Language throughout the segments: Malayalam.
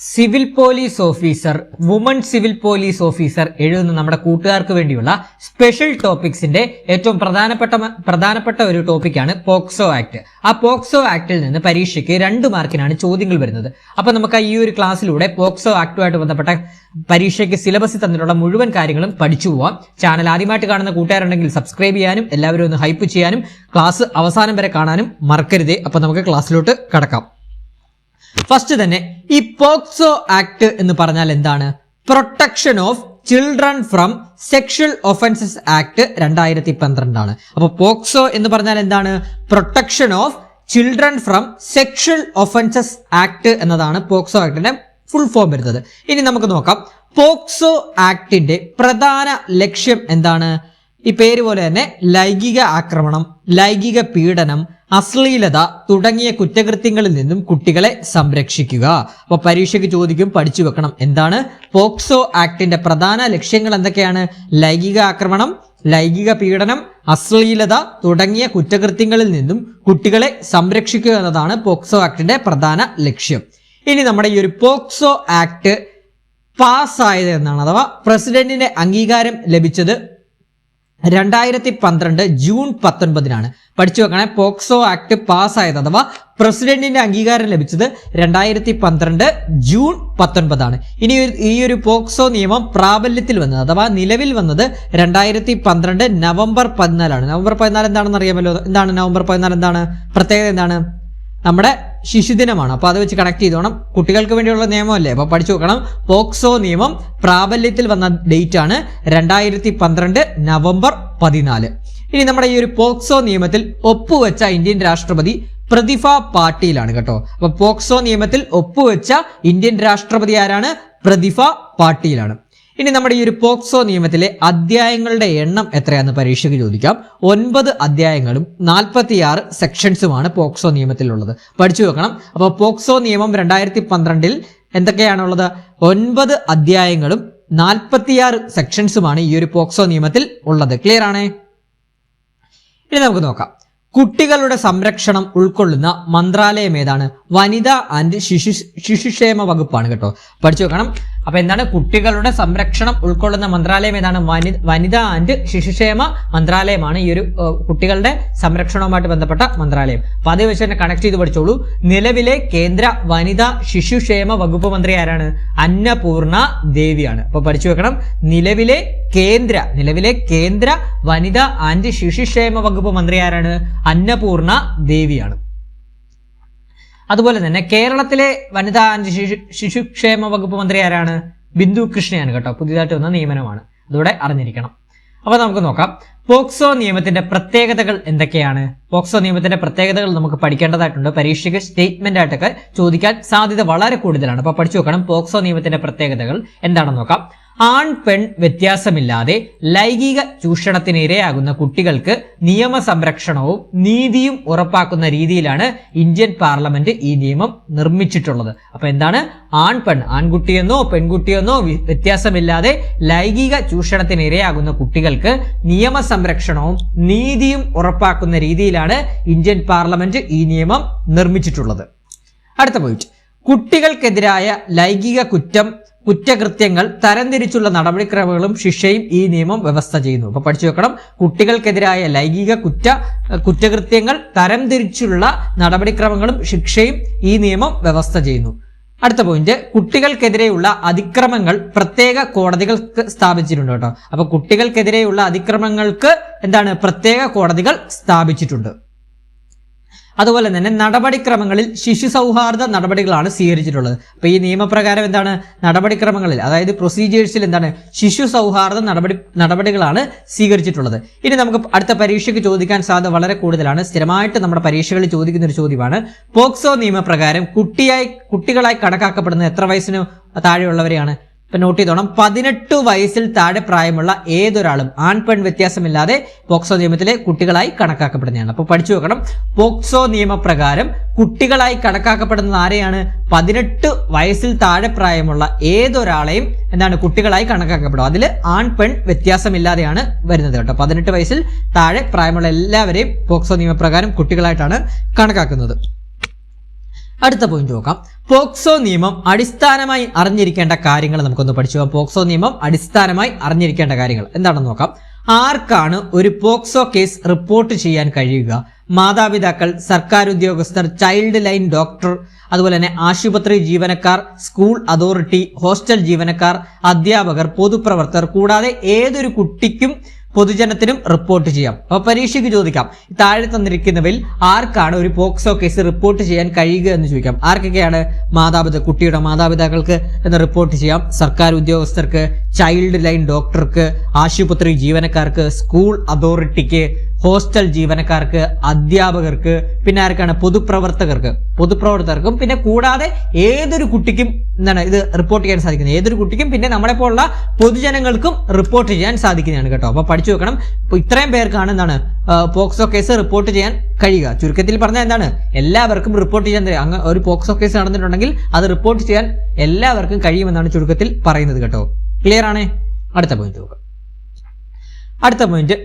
Civil police officer, woman civil police officer എഴുതുന്ന നമ്മുടെ കൂട്ടുകാർക്ക് വേണ്ടിയുള്ള സ്പെഷ്യൽ ടോപ്പിക്സിന്റെ ഏറ്റവും പ്രധാനപ്പെട്ട ഒരു ടോപ്പിക്കാണ് പോക്സോ ആക്ട്. ആ പോക്സോ ആക്ടിൽ നിന്ന് പരീക്ഷയ്ക്ക് 2 മാർക്കിനാണ് ചോദ്യങ്ങൾ വരുന്നത്. അപ്പൊ നമുക്ക് ഈ ഒരു ക്ലാസ്സിലൂടെ പോക്സോ ആക്ടുമായിട്ട് ബന്ധപ്പെട്ട പരീക്ഷയ്ക്ക് സിലബസിൽ തന്നിട്ടുള്ള മുഴുവൻ കാര്യങ്ങളും പഠിച്ചു പോവാം. ചാനൽ ആദ്യമായിട്ട് കാണുന്ന കൂട്ടുകാരുണ്ടെങ്കിൽ സബ്സ്ക്രൈബ് ചെയ്യാനും എല്ലാവരും ഒന്ന് ഹൈപ്പ് ചെയ്യാനും ക്ലാസ് അവസാനം വരെ കാണാനും മറക്കരുതേ. അപ്പൊ നമുക്ക് ക്ലാസ്സിലോട്ട് കടക്കാം. ഫസ്റ്റ് തന്നെ ഈ പോക്സോ ആക്ട് എന്ന് പറഞ്ഞാൽ എന്താണ്? Protection of children from sexual offences act 2012 ആണ്. അപ്പൊ പോക്സോ എന്ന് പറഞ്ഞാൽ എന്താണ്? Protection of children from sexual offences act എന്നതാണ് പോക്സോ ആക്ടിന്റെ ഫുൾ ഫോം വരുന്നത്. ഇനി നമുക്ക് നോക്കാം, പോക്സോ ആക്ടിന്റെ പ്രധാന ലക്ഷ്യം എന്താണ്? ഈ പേര് പോലെ തന്നെ ലൈംഗിക ആക്രമണം, ലൈംഗിക പീഡനം, അശ്ലീലത തുടങ്ങിയ കുറ്റകൃത്യങ്ങളിൽ നിന്നും കുട്ടികളെ സംരക്ഷിക്കുക. അപ്പൊ പരീക്ഷയ്ക്ക് ചോദിക്കും, പഠിച്ചു വെക്കണം. എന്താണ് പോക്സോ ആക്ടിന്റെ പ്രധാന ലക്ഷ്യങ്ങൾ? എന്തൊക്കെയാണ്? ലൈംഗിക ആക്രമണം, ലൈംഗിക പീഡനം, അശ്ലീലത തുടങ്ങിയ കുറ്റകൃത്യങ്ങളിൽ നിന്നും കുട്ടികളെ സംരക്ഷിക്കുക എന്നതാണ് പോക്സോ ആക്ടിന്റെ പ്രധാന ലക്ഷ്യം. ഇനി നമ്മുടെ ഈ ഒരു പോക്സോ ആക്ട് പാസ്സായത് എന്നാണ്, അഥവാ പ്രസിഡന്റിന്റെ അംഗീകാരം ലഭിച്ചത് 2012 ജൂൺ 19 പഠിച്ചു വെക്കണേ. പോക്സോ ആക്ട് പാസ്സായത് അഥവാ പ്രസിഡന്റിന്റെ അംഗീകാരം ലഭിച്ചത് 2012 ജൂൺ 19 ഇനി ഈ ഒരു പോക്സോ നിയമം പ്രാബല്യത്തിൽ വന്നത് അഥവാ നിലവിൽ വന്നത് 2012 നവംബർ 14 നവംബർ 14 എന്താണെന്ന് അറിയാമല്ലോ. എന്താണ് നവംബർ 14? എന്താണ് പ്രത്യേകത? എന്താണ്? നമ്മുടെ ശിശുദിനമാണ്. അപ്പൊ അത് വെച്ച് കണക്ട് ചെയ്തോണം. കുട്ടികൾക്ക് വേണ്ടിയുള്ള നിയമമല്ലേ, അപ്പൊ പഠിച്ചു നോക്കണം. പോക്സോ നിയമം പ്രാബല്യത്തിൽ വന്ന ഡേറ്റ് ആണ് 2012 നവംബർ 14. ഇനി നമ്മുടെ ഈ ഒരു പോക്സോ നിയമത്തിൽ ഒപ്പുവെച്ച ഇന്ത്യൻ രാഷ്ട്രപതി പ്രതിഭ പാട്ടീലാണ് കേട്ടോ. അപ്പൊ പോക്സോ നിയമത്തിൽ ഒപ്പുവെച്ച ഇന്ത്യൻ രാഷ്ട്രപതി ആരാണ്? പ്രതിഭ പാട്ടീലാണ്. ഇനി നമ്മുടെ ഈ ഒരു പോക്സോ നിയമത്തിലെ അധ്യായങ്ങളുടെ എണ്ണം എത്രയാന്ന് പരീക്ഷയ്ക്ക് ചോദിക്കാം. 9 അധ്യായങ്ങളും 46 സെക്ഷൻസുമാണ് പോക്സോ നിയമത്തിലുള്ളത്. പഠിച്ചു വെക്കണം. അപ്പോൾ പോക്സോ നിയമം 2012 എന്തൊക്കെയാണുള്ളത്? 9 അധ്യായങ്ങളും 46 സെക്ഷൻസുമാണ് ഈ ഒരു പോക്സോ നിയമത്തിൽ ഉള്ളത്. ക്ലിയർ ആണേ? ഇനി നമുക്ക് നോക്കാം, കുട്ടികളുടെ സംരക്ഷണം ഉൾക്കൊള്ളുന്ന മന്ത്രാലയം ഏതാണ്? വനിതാ ആൻഡ് ശിശുക്ഷേമ വകുപ്പാണ് കേട്ടോ. പഠിച്ചു വെക്കണം. അപ്പൊ എന്താണ്? കുട്ടികളുടെ സംരക്ഷണം ഉൾക്കൊള്ളുന്ന മന്ത്രാലയം ഏതാണ്? വനിതാ ആൻഡ് ശിശുക്ഷേമ മന്ത്രാലയമാണ് ഈ ഒരു കുട്ടികളുടെ സംരക്ഷണവുമായിട്ട് ബന്ധപ്പെട്ട മന്ത്രാലയം. അപ്പൊ അതേ വെച്ച് തന്നെ കണക്ട് ചെയ്ത് പഠിച്ചോളൂ. നിലവിലെ കേന്ദ്ര വനിതാ ശിശുക്ഷേമ വകുപ്പ് മന്ത്രി ആരാണ്? അന്നപൂർണ ദേവിയാണ്. അപ്പൊ പഠിച്ചു വെക്കണം. നിലവിലെ കേന്ദ്ര വനിതാ ആൻഡ് ശിശുക്ഷേമ വകുപ്പ് മന്ത്രി ആരാണ്? അന്നപൂർണ ദേവിയാണ്. അതുപോലെ തന്നെ കേരളത്തിലെ വനിതാ ആൻഡ് ശിശുക്ഷേമ വകുപ്പ് മന്ത്രി ആരാണ്? ബിന്ദു കൃഷ്ണയാണ് കേട്ടോ. പുതിയതായിട്ട് വന്ന നിയമനമാണ്, അതോടെ അറിഞ്ഞിരിക്കണം. അപ്പൊ നമുക്ക് നോക്കാം, പോക്സോ നിയമത്തിന്റെ പ്രത്യേകതകൾ എന്തൊക്കെയാണ്? പോക്സോ നിയമത്തിന്റെ പ്രത്യേകതകൾ നമുക്ക് പഠിക്കേണ്ടതായിട്ടുണ്ട്. പരീക്ഷയ്ക്ക് സ്റ്റേറ്റ്മെന്റ് ആയിട്ടൊക്കെ ചോദിക്കാൻ സാധ്യത വളരെ കൂടുതലാണ്. അപ്പൊ പഠിച്ചു നോക്കണം. പോക്സോ നിയമത്തിന്റെ പ്രത്യേകതകൾ എന്താണെന്ന് നോക്കാം. ആൺ പെൺ വ്യത്യാസമില്ലാതെ ലൈംഗിക ചൂഷണത്തിന് ഇരയാകുന്ന കുട്ടികൾക്ക് നിയമസംരക്ഷണവും നീതിയും ഉറപ്പാക്കുന്ന രീതിയിലാണ് ഇന്ത്യൻ പാർലമെന്റ് ഈ നിയമം നിർമ്മിച്ചിട്ടുള്ളത്. അപ്പൊ എന്താണ്? ആൺകുട്ടിയെന്നോ പെൺകുട്ടിയെന്നോ വ്യത്യാസമില്ലാതെ ലൈംഗിക ചൂഷണത്തിന് ഇരയാകുന്ന കുട്ടികൾക്ക് നിയമസംരക്ഷണവും നീതിയും ഉറപ്പാക്കുന്ന രീതിയിലാണ് ഇന്ത്യൻ പാർലമെന്റ് ഈ നിയമം നിർമ്മിച്ചിട്ടുള്ളത്. അടുത്ത പോയിന്റ്, കുട്ടികൾക്കെതിരായ ലൈംഗിക കുറ്റകൃത്യങ്ങൾ തരംതിരിച്ചുള്ള നടപടിക്രമങ്ങളും ശിക്ഷയും ഈ നിയമം വ്യവസ്ഥ ചെയ്യുന്നു. അപ്പൊ പഠിച്ചു വെക്കണം. കുട്ടികൾക്കെതിരായ ലൈംഗിക കുറ്റകൃത്യങ്ങൾ തരംതിരിച്ചുള്ള നടപടിക്രമങ്ങളും ശിക്ഷയും ഈ നിയമം വ്യവസ്ഥ ചെയ്യുന്നു. അടുത്ത പോയിന്റ്, കുട്ടികൾക്കെതിരെയുള്ള അതിക്രമങ്ങൾ പ്രത്യേക കോടതികൾക്ക് സ്ഥാപിച്ചിട്ടുണ്ട് കേട്ടോ. അപ്പൊ കുട്ടികൾക്കെതിരെയുള്ള അതിക്രമങ്ങൾക്ക് എന്താണ്? പ്രത്യേക കോടതികൾ സ്ഥാപിച്ചിട്ടുണ്ട്. അതുപോലെ തന്നെ നടപടിക്രമങ്ങളിൽ ശിശു സൗഹാർദ്ദ നടപടികളാണ് സ്വീകരിച്ചിട്ടുള്ളത്. അപ്പൊ ഈ നിയമപ്രകാരം എന്താണ്? നടപടിക്രമങ്ങളിൽ, അതായത് പ്രൊസീജിയേഴ്സിൽ എന്താണ്? ശിശു സൗഹാർദ്ദ നടപടികളാണ് സ്വീകരിച്ചിട്ടുള്ളത്. ഇനി നമുക്ക് അടുത്ത പരീക്ഷയ്ക്ക് ചോദിക്കാൻ സാധ്യത വളരെ കൂടുതലാണ്. സ്ഥിരമായിട്ട് നമ്മുടെ പരീക്ഷകളിൽ ചോദിക്കുന്ന ഒരു ചോദ്യമാണ്, പോക്സോ നിയമപ്രകാരം കുട്ടികളായി കണക്കാക്കപ്പെടുന്ന എത്ര വയസ്സിന് താഴെയുള്ളവരെയാണ്? ഇപ്പൊ നോട്ട് ചെയ്തോണം. 18 വയസ്സിൽ താഴെ പ്രായമുള്ള ഏതൊരാളും ആൺ പെൺ വ്യത്യാസമില്ലാതെ പോക്സോ നിയമത്തിലെ കുട്ടികളായി കണക്കാക്കപ്പെടുന്നതാണ്. അപ്പൊ പഠിച്ചു വെക്കണം. പോക്സോ നിയമപ്രകാരം കുട്ടികളായി കണക്കാക്കപ്പെടുന്നത് ആരെയാണ്? 18 വയസ്സിൽ താഴെ പ്രായമുള്ള ഏതൊരാളെയും എന്താണ്? കുട്ടികളായി കണക്കാക്കപ്പെടും. അതിൽ ആൺ പെൺ വ്യത്യാസമില്ലാതെയാണ് വരുന്നത് കേട്ടോ. 18 വയസ്സിൽ താഴെ പ്രായമുള്ള എല്ലാവരെയും പോക്സോ നിയമപ്രകാരം കുട്ടികളായിട്ടാണ് കണക്കാക്കുന്നത്. അടുത്ത പോയിന്റ് നോക്കാം. പോക്സോ നിയമം അടിസ്ഥാനമായി അറിഞ്ഞിരിക്കേണ്ട കാര്യങ്ങൾ നമുക്കൊന്ന് പഠിച്ചു പോകാം. പോക്സോ നിയമം അടിസ്ഥാനമായി അറിഞ്ഞിരിക്കേണ്ട കാര്യങ്ങൾ എന്താണെന്ന് നോക്കാം. ആർക്കാണ് ഒരു പോക്സോ കേസ് റിപ്പോർട്ട് ചെയ്യാൻ കഴിയുക? മാതാപിതാക്കൾ, സർക്കാർ ഉദ്യോഗസ്ഥർ, ചൈൽഡ് ലൈൻ ഡോക്ടർ, അതുപോലെ തന്നെ ആശുപത്രി ജീവനക്കാർ, സ്കൂൾ അതോറിറ്റി, ഹോസ്റ്റൽ ജീവനക്കാർ, അധ്യാപകർ, പൊതുപ്രവർത്തകർ, കൂടാതെ ഏതൊരു കുട്ടിക്കും പൊതുജനത്തിനും റിപ്പോർട്ട് ചെയ്യാം. അപ്പോൾ പരീക്ഷയ്ക്ക് ചോദിക്കാം, താഴെ തന്നിരിക്കുന്നവയിൽ ആർക്കാണ് ഒരു പോക്സോ കേസ് റിപ്പോർട്ട് ചെയ്യാൻ കഴിയുക എന്ന് ചോദിക്കാം. ആർക്കൊക്കെയാണ്? കുട്ടിയുടെ മാതാപിതാക്കൾക്ക് എന്ന് റിപ്പോർട്ട് ചെയ്യാം, സർക്കാർ ഉദ്യോഗസ്ഥർക്ക്, ചൈൽഡ് ലൈൻ ഡോക്ടർക്ക്, ആശുപത്രി ജീവനക്കാർക്ക്, സ്കൂൾ അതോറിറ്റിക്ക്, ഹോസ്റ്റൽ ജീവനക്കാർക്ക്, അധ്യാപകർക്ക്, പിന്നെ ആർക്കാണ്? പൊതുപ്രവർത്തകർക്കും, പിന്നെ കൂടാതെ ഏതൊരു കുട്ടിക്കും എന്താണ് ഇത് റിപ്പോർട്ട് ചെയ്യാൻ സാധിക്കുന്നത്? ഏതൊരു കുട്ടിക്കും പിന്നെ നമ്മളെപ്പോലുള്ള പൊതുജനങ്ങൾക്കും റിപ്പോർട്ട് ചെയ്യാൻ സാധിക്കുന്നതാണ് കേട്ടോ. അപ്പൊ പഠിച്ചു വെക്കണം. ഇപ്പൊ ഇത്രയും പേർക്കാണ് എന്താണ് പോക്സോ കേസ് റിപ്പോർട്ട് ചെയ്യാൻ കഴിയുക. ചുരുക്കത്തിൽ പറഞ്ഞാൽ എന്താണ്? എല്ലാവർക്കും റിപ്പോർട്ട് ചെയ്യാൻ അങ്ങ് ഒരു പോക്സോ കേസ് നടന്നിട്ടുണ്ടെങ്കിൽ അത് റിപ്പോർട്ട് ചെയ്യാൻ എല്ലാവർക്കും കഴിയുമെന്നാണ് ചുരുക്കത്തിൽ പറയുന്നത് കേട്ടോ. ക്ലിയർ ആണ്? അടുത്ത പോയിന്റ് നോക്കാം. അടുത്ത പോയിന്റ്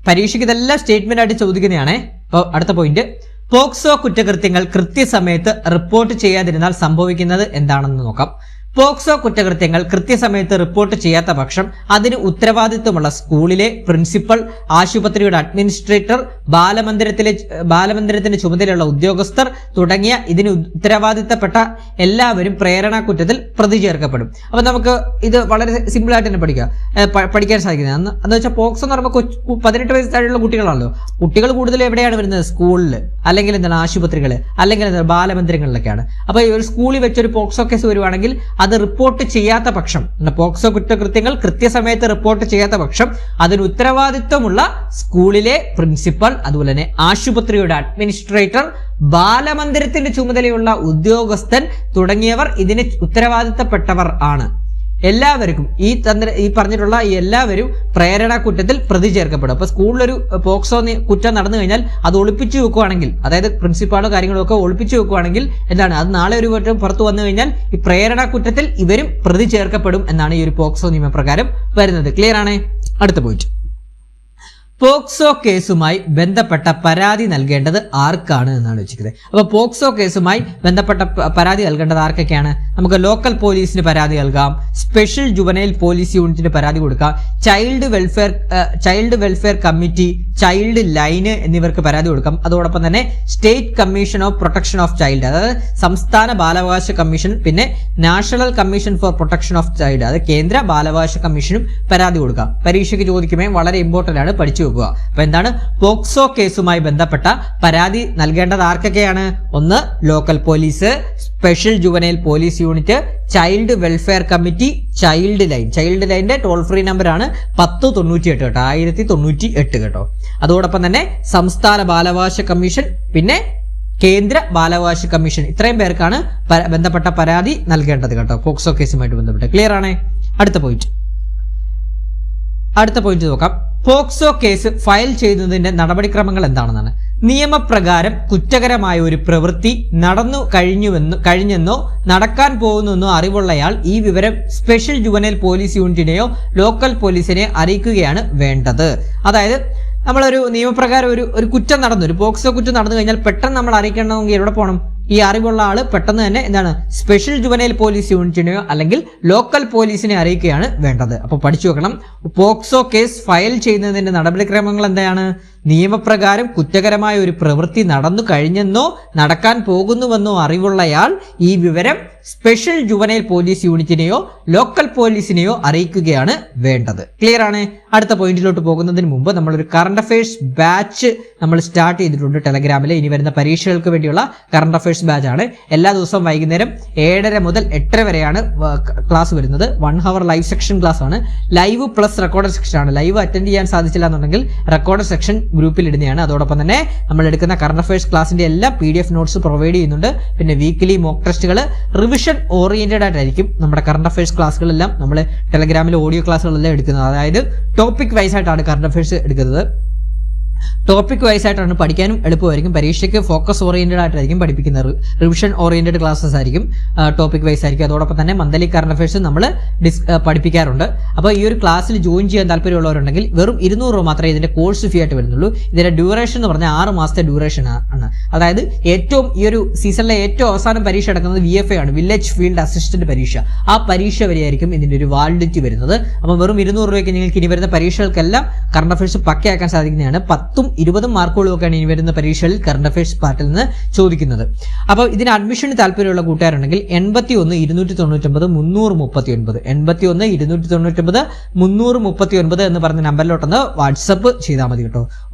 പരീക്ഷയ്ക്ക് ഇതെല്ലാം സ്റ്റേറ്റ്മെന്റ് ആയിട്ട് ചോദിക്കുന്നതാണ്. അപ്പോൾ അടുത്ത പോയിന്റ്, പോക്സോ കുറ്റകൃത്യങ്ങൾ കൃത്യസമയത്ത് റിപ്പോർട്ട് ചെയ്യാതിരുന്നാൽ സംഭവിക്കുന്നത് എന്താണെന്ന് നോക്കാം. പോക്സോ കുറ്റകൃത്യങ്ങൾ കൃത്യസമയത്ത് റിപ്പോർട്ട് ചെയ്യാത്ത പക്ഷം അതിന് ഉത്തരവാദിത്വമുള്ള സ്കൂളിലെ പ്രിൻസിപ്പൽ, ആശുപത്രിയുടെ അഡ്മിനിസ്ട്രേറ്റർ, ബാലമന്ദിരത്തിന്റെ ചുമതലയുള്ള ഉദ്യോഗസ്ഥർ തുടങ്ങിയ ഇതിന് ഉത്തരവാദിത്തപ്പെട്ട എല്ലാവരും പ്രേരണാ കുറ്റത്തിൽ പ്രതി ചേർക്കപ്പെടും. അപ്പൊ നമുക്ക് ഇത് വളരെ സിമ്പിൾ ആയിട്ട് തന്നെ പഠിക്കാൻ സാധിക്കുന്നത്. എന്ന് വെച്ചാൽ പോക്സോ എന്ന് പറയുമ്പോൾ 18 വയസ്സ് താഴെയുള്ള കുട്ടികളാണല്ലോ. കുട്ടികൾ കൂടുതൽ എവിടെയാണ് വരുന്നത്? സ്കൂളിൽ, അല്ലെങ്കിൽ എന്താണ് ആശുപത്രികൾ, അല്ലെങ്കിൽ എന്താണ് ബാലമന്ദിരങ്ങളിലൊക്കെയാണ്. അപ്പൊ ഒരു സ്കൂളിൽ വെച്ചൊരു പോക്സോ കേസ് വരുവാണെങ്കിൽ അത് റിപ്പോർട്ട് ചെയ്യാത്ത പക്ഷം, പോക്സോ കുറ്റകൃത്യങ്ങൾ കൃത്യസമയത്ത് റിപ്പോർട്ട് ചെയ്യാത്ത പക്ഷം അതിന് ഉത്തരവാദിത്വമുള്ള സ്കൂളിലെ പ്രിൻസിപ്പൽ, അതുപോലെ തന്നെ ആശുപത്രിയുടെ അഡ്മിനിസ്ട്രേറ്റർ, ബാലമന്ദിരത്തിന്റെ ചുമതലയുള്ള ഉദ്യോഗസ്ഥൻ തുടങ്ങിയവർ ഇതിന് ഉത്തരവാദിത്തപ്പെട്ടവർ ആണ്. എല്ലാവർക്കും ഈ പറഞ്ഞിട്ടുള്ള എല്ലാവരും പ്രേരണ കുറ്റത്തിൽ പ്രതി ചേർക്കപ്പെടും. അപ്പൊ സ്കൂളിലൊരു പോക്സോ കുറ്റം നടന്നു കഴിഞ്ഞാൽ അത് ഒളിപ്പിച്ചു വെക്കുവാണെങ്കിൽ, അതായത് പ്രിൻസിപ്പാളോ കാര്യങ്ങളോ ഒക്കെ ഒളിപ്പിച്ചു വെക്കുവാണെങ്കിൽ എന്താണ്, അത് നാളെ ഒരു വട്ടം പുറത്തു വന്നു കഴിഞ്ഞാൽ ഈ പ്രേരണ കുറ്റത്തിൽ ഇവരും പ്രതി ചേർക്കപ്പെടും എന്നാണ് ഈ ഒരു പോക്സോ നിയമപ്രകാരം വരുന്നത്. ക്ലിയർ ആണ്? അടുത്ത പോയിന്റ്, പോക്സോ കേസുമായി ബന്ധപ്പെട്ട പരാതി നൽകേണ്ടത് ആർക്കാണ് എന്നാണ് വെച്ചിരിക്കുന്നത്. അപ്പൊ പോക്സോ കേസുമായി ബന്ധപ്പെട്ട പരാതി നൽകേണ്ടത് ആർക്കൊക്കെയാണ്? നമുക്ക് ലോക്കൽ പോലീസിന് പരാതി നൽകാം, സ്പെഷ്യൽ ജുവനൈൽ പോലീസ് യൂണിറ്റിന് പരാതി കൊടുക്കാം, child welfare committee, child line എന്നിവർക്ക് പരാതി കൊടുക്കാം. അതോടൊപ്പം തന്നെ state commission of protection of child, അതായത് സംസ്ഥാന ബാലാവകാശ കമ്മീഷൻ, പിന്നെ national commission for protection of child, അതായത് കേന്ദ്ര ബാലാവകാശ കമ്മീഷനും പരാതി കൊടുക്കാം. പരീക്ഷയ്ക്ക് ചോദിക്കുമ്പോൾ വളരെ ഇമ്പോർട്ടന്റ് ആണ്, പഠിച്ചു വെക്കുക. അപ്പൊ എന്താണ്? പോക്സോ കേസുമായി ബന്ധപ്പെട്ട പരാതി നൽകേണ്ടത് ആർക്കൊക്കെയാണ്? ഒന്ന് local police, special juvenile police unit, child welfare committee, child ലൈനിന്റെ ടോൾ ഫ്രീ നമ്പർ ആണ് 1098 കേട്ടോ, 1098 കേട്ടോ. അതോടൊപ്പം തന്നെ സംസ്ഥാന ബാലാവകാശ കമ്മീഷൻ, പിന്നെ കേന്ദ്ര ബാലാവകാശ കമ്മീഷൻ, ഇത്രയും പേർക്കാണ് ബന്ധപ്പെട്ട പരാതി നൽകേണ്ടത് കേട്ടോ, പോക്സോ കേസുമായിട്ട് ബന്ധപ്പെട്ട്. ക്ലിയർ ആണ്? അടുത്ത പോയിന്റ് നോക്കാം. പോക്സോ കേസ് ഫയൽ ചെയ്യുന്നതിന്റെ നടപടിക്രമങ്ങൾ എന്താണെന്നാണ്. നിയമപ്രകാരം കുറ്റകരമായ ഒരു പ്രവൃത്തി നടന്നു കഴിഞ്ഞെന്നോ നടക്കാൻ പോകുന്നെന്നോ അറിവുള്ളയാൾ ഈ വിവരം സ്പെഷ്യൽ ജുവനൈൽ പോലീസ് യൂണിറ്റിനെയോ ലോക്കൽ പോലീസിനെ അറിയിക്കുകയാണ് വേണ്ടത്. അതായത് നമ്മളൊരു നിയമപ്രകാരം ഒരു കുറ്റം നടന്നു, ഒരു പോക്സോ കുറ്റം നടന്നു കഴിഞ്ഞാൽ പെട്ടെന്ന് നമ്മൾ അറിയിക്കണമെങ്കിൽ എവിടെ പോകണം? ഈ അറിവുള്ള ആള് പെട്ടെന്ന് തന്നെ എന്താണ്, സ്പെഷ്യൽ ജുവനൈൽ പോലീസ് യൂണിറ്റിനെയോ അല്ലെങ്കിൽ ലോക്കൽ പോലീസിനെ അറിയിക്കുകയാണ് വേണ്ടത്. അപ്പൊ പഠിച്ചു വെക്കണം. പോക്സോ കേസ് ഫയൽ ചെയ്യുന്നതിന്റെ നടപടിക്രമങ്ങൾ എന്താണ്? നിയമപ്രകാരം കുറ്റകരമായ ഒരു പ്രവൃത്തി നടന്നു കഴിഞ്ഞെന്നോ നടക്കാൻ പോകുന്നുവെന്നോ അറിവുള്ളയാൾ ഈ വിവരം സ്പെഷ്യൽ ജുവനൈൽ പോലീസ് യൂണിറ്റിനെയോ ലോക്കൽ പോലീസിനെയോ അറിയിക്കുകയാണ് വേണ്ടത്. ക്ലിയർ ആണ്? അടുത്ത പോയിന്റിലോട്ട് പോകുന്നതിന് മുമ്പ് നമ്മളൊരു കറണ്ട് അഫയേഴ്സ് ബാച്ച് നമ്മൾ സ്റ്റാർട്ട് ചെയ്തിട്ടുണ്ട് ടെലഗ്രാമിൽ. ഇനി വരുന്ന പരീക്ഷകൾക്ക് വേണ്ടിയുള്ള കറണ്ട് അഫയേഴ്സ് ബാച്ച് ആണ്. എല്ലാ ദിവസവും വൈകുന്നേരം 7:30 മുതൽ 8:30 വരെയാണ് ക്ലാസ് വരുന്നത്. 1 hour ലൈവ് സെക്ഷൻ ക്ലാസ് ആണ്. ലൈവ് പ്ലസ് റെക്കോർഡ് സെക്ഷൻ ആണ്. ലൈവ് അറ്റൻഡ് ചെയ്യാൻ സാധിച്ചില്ല എന്നുണ്ടെങ്കിൽ റെക്കോർഡ് സെക്ഷൻ ഗ്രൂപ്പിൽ ഇടുന്നതാണ്. അതോടൊപ്പം തന്നെ നമ്മൾ എടുക്കുന്ന കറണ്ട് അഫയേഴ്സ് ക്ലാസിന്റെ എല്ലാ PDF നോട്ട്സ് പ്രൊവൈഡ് ചെയ്യുന്നുണ്ട്. പിന്നെ വീക്കിലി മോക്ക് ടെസ്റ്റുകൾ റിവിഷൻ ഓറിയന്റഡ് ആയിട്ടായിരിക്കും നമ്മുടെ കറണ്ട് അഫയേഴ്സ് ക്ലാസ്സുകളെല്ലാം നമ്മൾ ടെലഗ്രാമിൽ ഓഡിയോ ക്ലാസ്സുകളെല്ലാം എടുക്കുന്നത്. അതായത് ടോപ്പിക് വൈസ് ആയിട്ടാണ് കറണ്ട് അഫയേഴ്സ് എടുക്കുന്നത്. ടോപ്പിക് വൈസ് ആയിട്ടാണ് പഠിക്കാനും എളുപ്പമായിരിക്കും. പരീക്ഷയ്ക്ക് ഫോക്കസ് ഓറിയന്റഡ് ആയിട്ടായിരിക്കും പഠിപ്പിക്കുന്നത്. റിവിഷൻ ഓറിയന്റഡ് ക്ലാസ്സസ് ആയിരിക്കും, ടോപ്പിക് വൈസ് ആയിരിക്കും. അതോടൊപ്പം തന്നെ മന്ത്ലി കറണ്ട് അഫയേഴ്സ് നമ്മൾ പഠിപ്പിക്കാറുണ്ട്. അപ്പോൾ ഈ ഒരു ക്ലാസ്സിൽ ജോയിൻ ചെയ്യാൻ താല്പര്യമുള്ളവരുണ്ടെങ്കിൽ വെറും 200 രൂപ മാത്രമേ ഇതിന്റെ കോഴ്സ് ഫീ ആയിട്ട് വരുന്നുള്ളൂ. ഇതിന്റെ ഡ്യൂറേഷൻ എന്ന് പറഞ്ഞാൽ 6 മാസത്തെ ഡ്യൂറേഷൻ ആണ്. അതായത് ഈ ഒരു സീസണിലെ ഏറ്റവും അവസാനം പരീക്ഷ നടക്കുന്നത് VFA ആണ്, വില്ലേജ് ഫീൽഡ് അസിസ്റ്റന്റ് പരീക്ഷ. ആ പരീക്ഷ വരെയായിരിക്കും ഇതിന്റെ ഒരു വാലിഡിറ്റി വരുന്നത്. അപ്പോൾ വെറും 200 രൂപയ്ക്ക് നിങ്ങൾക്ക് ഇനി വരുന്ന പരീക്ഷകൾക്കെല്ലാം കറണ്ട് അഫയേഴ്സ് പക്കയാക്കാൻ സാധിക്കുന്നതാണ്. 10ഉം 20ഉം മാർക്കുകളൊക്കെയാണ് ഇനി വരുന്ന പരീക്ഷകളിൽ കറണ്ട് അഫയേഴ്സ് പാർട്ടിൽ നിന്ന് ചോദിക്കുന്നത്. അപ്പോൾ ഇതിന് അഡ്മിഷന് താല്പര്യമുള്ള കൂട്ടുകാരുണ്ടെങ്കിൽ 81 299 339 81 299 339 എന്ന് പറഞ്ഞ നമ്പറിലോട്ടൊന്ന് വാട്സപ്പ് ചെയ്താൽ മതി കേട്ടോ.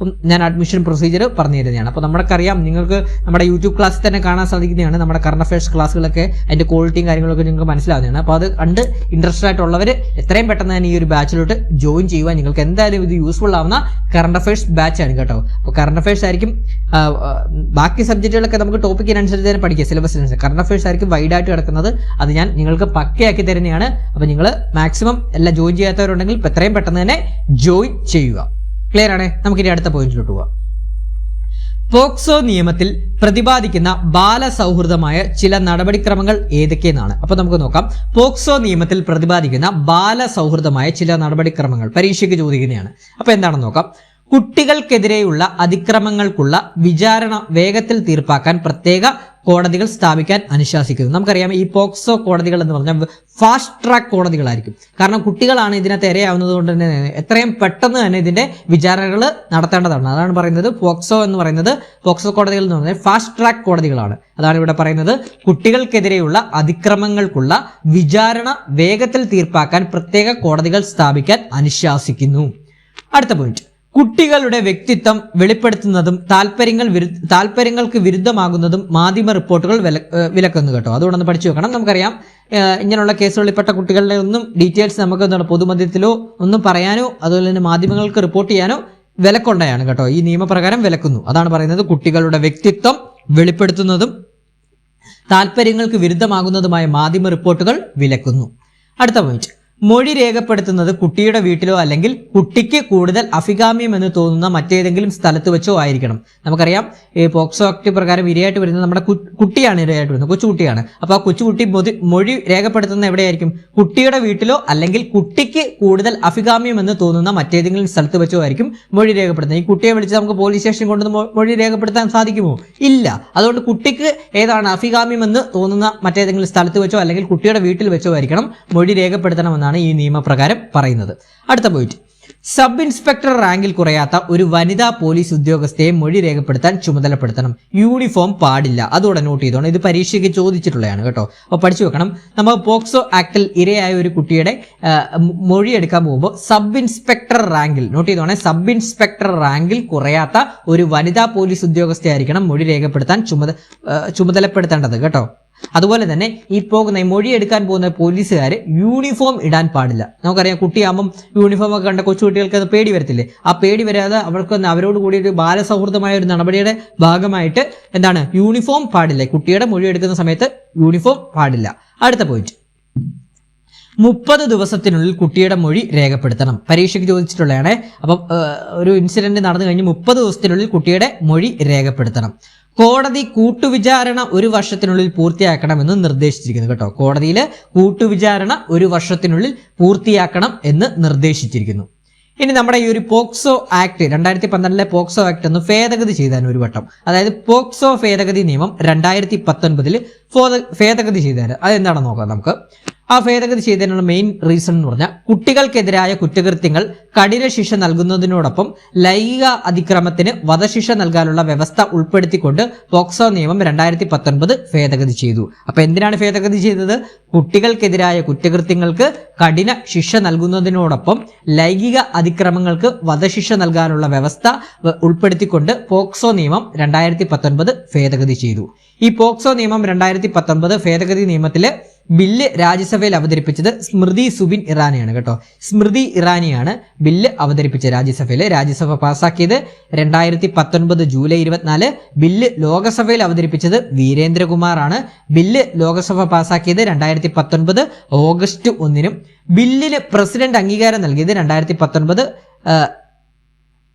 ഞാൻ അഡ്മിഷൻ പ്രൊസീജിയർ പറഞ്ഞു തരുന്നതാണ്. അപ്പോൾ നമുക്കറിയാം, നിങ്ങൾക്ക് നമ്മുടെ യൂട്യൂബ് ക്ലാസ്സിൽ തന്നെ കാണാൻ സാധിക്കുന്നതാണ്. നമ്മുടെ കറണ്ട് അഫയേഴ്സ് ക്ലാസ്സുകളൊക്കെ അതിന്റെ ക്വാളിറ്റിയും കാര്യങ്ങളൊക്കെ നിങ്ങൾക്ക് മനസ്സിലാവുന്നതാണ്. അപ്പോൾ അത് കണ്ട് ഇൻട്രസ്റ്റഡ് ആയിട്ടുള്ളവർ എത്രയും പെട്ടെന്ന് തന്നെ ഈ ഒരു ബാച്ചിലോട്ട് ജോയിൻ ചെയ്യുക. നിങ്ങൾക്ക് എന്തായാലും ഇത് യൂസ്ഫുൾ ആവുന്ന കറണ്ട് അഫയേഴ്സ് ബാച്ച് ആണ് കേട്ടോ. അപ്പോൾ കറണ്ട് അഫയേഴ്സ് ആയിരിക്കും, ബാക്കി സബ്ജക്റ്റുകളൊക്കെ നമുക്ക് ടോപ്പിക്കിനനുസരിച്ച് തന്നെ പഠിക്കുക, സിലബസിനനുസരിച്ച്. കറണ്ട് അഫയേഴ്സ് ആയിരിക്കും വൈഡായിട്ട് കിടക്കുന്നത്. അത് ഞാൻ നിങ്ങൾക്ക് പക്കയാക്കി തരുന്നതാണ്. അപ്പോൾ നിങ്ങൾ മാക്സിമം എല്ലാം ജോയിൻ ചെയ്യാത്തവരുണ്ടെങ്കിൽ എത്രയും പെട്ടെന്ന് തന്നെ ജോയിൻ ചെയ്യുക. ക്ലിയർ ആണ്? നമുക്കിനി അടുത്ത പോയിന്റിലോട്ട് പോവാം. പോക്സോ നിയമത്തിൽ പ്രതിപാദിക്കുന്ന ബാലസൗഹൃദമായ ചില നടപടിക്രമങ്ങൾ ഏതൊക്കെയെന്നാണ്. അപ്പോൾ നമുക്ക് നോക്കാം. പോക്സോ നിയമത്തിൽ പ്രതിപാദിക്കുന്ന ബാലസൗഹൃദമായ ചില നടപടിക്രമങ്ങൾ പരീക്ഷയ്ക്ക് ചോദിക്കുന്നതാണ്. അപ്പോൾ എന്താണെന്ന് നോക്കാം. കുട്ടികൾക്കെതിരെയുള്ള അതിക്രമങ്ങൾക്കുള്ള വിചാരണ വേഗത്തിൽ തീർപ്പാക്കാൻ പ്രത്യേക കോടതികൾ സ്ഥാപിക്കാൻ അനുശാസിക്കുന്നു. നമുക്കറിയാം, ഈ പോക്സോ കോടതികൾ എന്ന് പറഞ്ഞാൽ ഫാസ്റ്റ് ട്രാക്ക് കോടതികളായിരിക്കും. കാരണം കുട്ടികളാണ് ഇതിനകത്ത് ഇരയാവുന്നത് കൊണ്ട് തന്നെ എത്രയും പെട്ടെന്ന് തന്നെ ഇതിന്റെ വിചാരണകൾ നടത്തേണ്ടതാണ്. അതാണ് പറയുന്നത് പോക്സോ എന്ന് പറയുന്നത്. പോക്സോ കോടതികൾ എന്ന് പറഞ്ഞാൽ ഫാസ്റ്റ് ട്രാക്ക് കോടതികളാണ്. അതാണ് ഇവിടെ പറയുന്നത്. കുട്ടികൾക്കെതിരെയുള്ള അതിക്രമങ്ങൾക്കുള്ള വിചാരണ വേഗത്തിൽ തീർപ്പാക്കാൻ പ്രത്യേക കോടതികൾ സ്ഥാപിക്കാൻ അനുശാസിക്കുന്നു. അടുത്ത പോയിന്റ്, കുട്ടികളുടെ വ്യക്തിത്വം വെളിപ്പെടുത്തുന്നതും താല്പര്യങ്ങൾക്ക് വിരുദ്ധമാകുന്നതും മാധ്യമ റിപ്പോർട്ടുകൾ വിലക്കുന്നു കേട്ടോ. അതുകൊണ്ടൊന്ന് പഠിച്ചു വെക്കണം. നമുക്കറിയാം, ഇങ്ങനെയുള്ള കേസുകളിൽപ്പെട്ട കുട്ടികളുടെ ഒന്നും ഡീറ്റെയിൽസ് നമുക്ക് പൊതുമധ്യത്തിലോ ഒന്നും പറയാനോ അതുപോലെ തന്നെ മാധ്യമങ്ങൾക്ക് റിപ്പോർട്ട് ചെയ്യാനോ വിലക്കൊണ്ടയാണ് കേട്ടോ. ഈ നിയമപ്രകാരം വിലക്കുന്നു. അതാണ് പറയുന്നത്. കുട്ടികളുടെ വ്യക്തിത്വം വെളിപ്പെടുത്തുന്നതും താല്പര്യങ്ങൾക്ക് വിരുദ്ധമാകുന്നതുമായ മാധ്യമ റിപ്പോർട്ടുകൾ വിലക്കുന്നു. അടുത്ത പോയിന്റ്, മൊഴി രേഖപ്പെടുത്തുന്നത് കുട്ടിയുടെ വീട്ടിലോ അല്ലെങ്കിൽ കുട്ടിക്ക് കൂടുതൽ അഭികാമ്യമെന്ന് തോന്നുന്ന മറ്റേതെങ്കിലും സ്ഥലത്ത് വെച്ചോ ആയിരിക്കണം. നമുക്കറിയാം, ഈ പോക്സോ ആക്ട് പ്രകാരം ഇരയായിട്ട് വരുന്നത് നമ്മുടെ കുട്ടിയാണ് ഇരയായിട്ട് വരുന്നത്, കൊച്ചുകുട്ടിയാണ്. അപ്പോൾ ആ കൊച്ചുകുട്ടി മൊഴി രേഖപ്പെടുത്തുന്ന എവിടെയായിരിക്കും? കുട്ടിയുടെ വീട്ടിലോ അല്ലെങ്കിൽ കുട്ടിക്ക് കൂടുതൽ അഭികാമ്യമെന്ന് തോന്നുന്ന മറ്റേതെങ്കിലും സ്ഥലത്ത് വെച്ചോ ആയിരിക്കും മൊഴി രേഖപ്പെടുത്തുന്നത്. ഈ കുട്ടിയെ വിളിച്ച് നമുക്ക് പോലീസ് സ്റ്റേഷനിൽ കൊണ്ടുവന്ന് മൊഴി രേഖപ്പെടുത്താൻ സാധിക്കുമോ? ഇല്ല. അതുകൊണ്ട് കുട്ടിക്ക് ഏതാണ് അഭികാമ്യമെന്ന് തോന്നുന്ന മറ്റേതെങ്കിലും സ്ഥലത്ത് വെച്ചോ അല്ലെങ്കിൽ കുട്ടിയുടെ വീട്ടിൽ വെച്ചോ ആയിരിക്കണം മൊഴി രേഖപ്പെടുത്തണമെന്നാണ് ഈ നിയമപ്രകാരം പറയുന്നത്. അടുത്ത പോയിന്റ്, സബ് ഇൻസ്പെക്ടർ റാങ്കിൽ കുറയാത്ത ഒരു വനിതാ പോലീസ് ഉദ്യോഗസ്ഥയെ മൊഴി രേഖപ്പെടുത്താൻ ചുമതലപ്പെടുത്തണം. യൂണിഫോം പാടില്ല. അതോടെ നോട്ട് ചെയ്തോണം. ഇത് പരീക്ഷയ്ക്ക് ചോദിച്ചിട്ടുള്ളതാണ് കേട്ടോ. അപ്പോൾ പഠിച്ചു വെക്കണം. നമ്മൾ പോക്സോ ആക്ടിൽ ഇരയായ ഒരു കുട്ടിയുടെ മൊഴി എടുക്കാൻ പോകുമ്പോൾ സബ് ഇൻസ്പെക്ടർ റാങ്കിൽ, നോട്ട് ചെയ്തോണേ, സബ് ഇൻസ്പെക്ടർ റാങ്കിൽ കുറയാത്ത ഒരു വനിതാ പോലീസ് ഉദ്യോഗസ്ഥയായിരിക്കണം മൊഴി രേഖപ്പെടുത്താൻ ചുമതലപ്പെടുത്തേണ്ടത് കേട്ടോ. അതുപോലെ തന്നെ ഈ മൊഴി എടുക്കാൻ പോകുന്ന പോലീസുകാർ യൂണിഫോം ഇടാൻ പാടില്ല. നമുക്കറിയാം, കുട്ടിയാകുമ്പം യൂണിഫോം ഒക്കെ കണ്ട കൊച്ചുകുട്ടികൾക്ക് അത് പേടി വരത്തില്ലേ? ആ പേടി വരാതെ അവരോട് കൂടി ഒരു ബാലസൗഹൃദമായ ഒരു നടപടിയുടെ ഭാഗമായിട്ട് എന്താണ്, യൂണിഫോം പാടില്ല. കുട്ടിയുടെ മൊഴി എടുക്കുന്ന സമയത്ത് യൂണിഫോം പാടില്ല. അടുത്ത പോയിന്റ്, 30 ദിവസത്തിനുള്ളിൽ കുട്ടിയുടെ മൊഴി രേഖപ്പെടുത്തണം. പരീക്ഷയ്ക്ക് ചോദിച്ചിട്ടുള്ളതാണ്. അപ്പം ഒരു ഇൻസിഡന്റ് നടന്നു കഴിഞ്ഞ് 30 ദിവസത്തിനുള്ളിൽ കുട്ടിയുടെ മൊഴി രേഖപ്പെടുത്തണം. കോടതി കൂട്ടുവിചാരണ 1 വർഷത്തിനുള്ളിൽ പൂർത്തിയാക്കണമെന്ന് നിർദ്ദേശിച്ചിരിക്കുന്നു കേട്ടോ. കോടതിയിൽ കൂട്ടുവിചാരണ 1 വർഷത്തിനുള്ളിൽ പൂർത്തിയാക്കണം എന്ന് നിർദ്ദേശിച്ചിരിക്കുന്നു. ഇനി നമ്മുടെ ഈ ഒരു പോക്സോ ആക്ട് 2012 പോക്സോ ആക്ട് ഒന്ന് ഭേദഗതി ചെയ്താൽ ഒരു വട്ടം, അതായത് പോക്സോ ഭേദഗതി നിയമം 2019 ഭേദഗതി ചെയ്താൽ അതെന്താണെന്ന് നോക്കാം നമുക്ക്. ആ ഭേദഗതി ചെയ്തതിനുള്ള മെയിൻ റീസൺ എന്ന് പറഞ്ഞാൽ കുട്ടികൾക്കെതിരായ കുറ്റകൃത്യങ്ങൾ കഠിന ശിക്ഷ നൽകുന്നതിനോടൊപ്പം ലൈംഗിക അതിക്രമത്തിന് വധശിക്ഷ നൽകാനുള്ള വ്യവസ്ഥ ഉൾപ്പെടുത്തിക്കൊണ്ട് പോക്സോ നിയമം 2019 ഭേദഗതി ചെയ്തു. അപ്പൊ എന്തിനാണ് ഭേദഗതി ചെയ്തത്? കുട്ടികൾക്കെതിരായ കുറ്റകൃത്യങ്ങൾക്ക് കഠിന ശിക്ഷ നൽകുന്നതിനോടൊപ്പം ലൈംഗിക അതിക്രമങ്ങൾക്ക് വധശിക്ഷ നൽകാനുള്ള വ്യവസ്ഥ ഉൾപ്പെടുത്തിക്കൊണ്ട് പോക്സോ നിയമം 2019 ഭേദഗതി ചെയ്തു. ഈ പോക്സോ നിയമം 2019 ഭേദഗതി നിയമത്തില് ബില്ല് രാജ്യസഭയിൽ അവതരിപ്പിച്ചത് സ്മൃതി സുബിൻ ഇറാനിയാണ് കേട്ടോ. സ്മൃതി ഇറാനിയാണ് ബില്ല് അവതരിപ്പിച്ചത് രാജ്യസഭയിൽ. രാജ്യസഭ പാസാക്കിയത് 2019 ജൂലൈ 24. ബില്ല് ലോകസഭയിൽ അവതരിപ്പിച്ചത് വീരേന്ദ്രകുമാറാണ്. ബില്ല് ലോകസഭ പാസാക്കിയത് 2019 ഓഗസ്റ്റ് 1. ബില്ലിന് പ്രസിഡന്റ് അംഗീകാരം നൽകിയത് 2019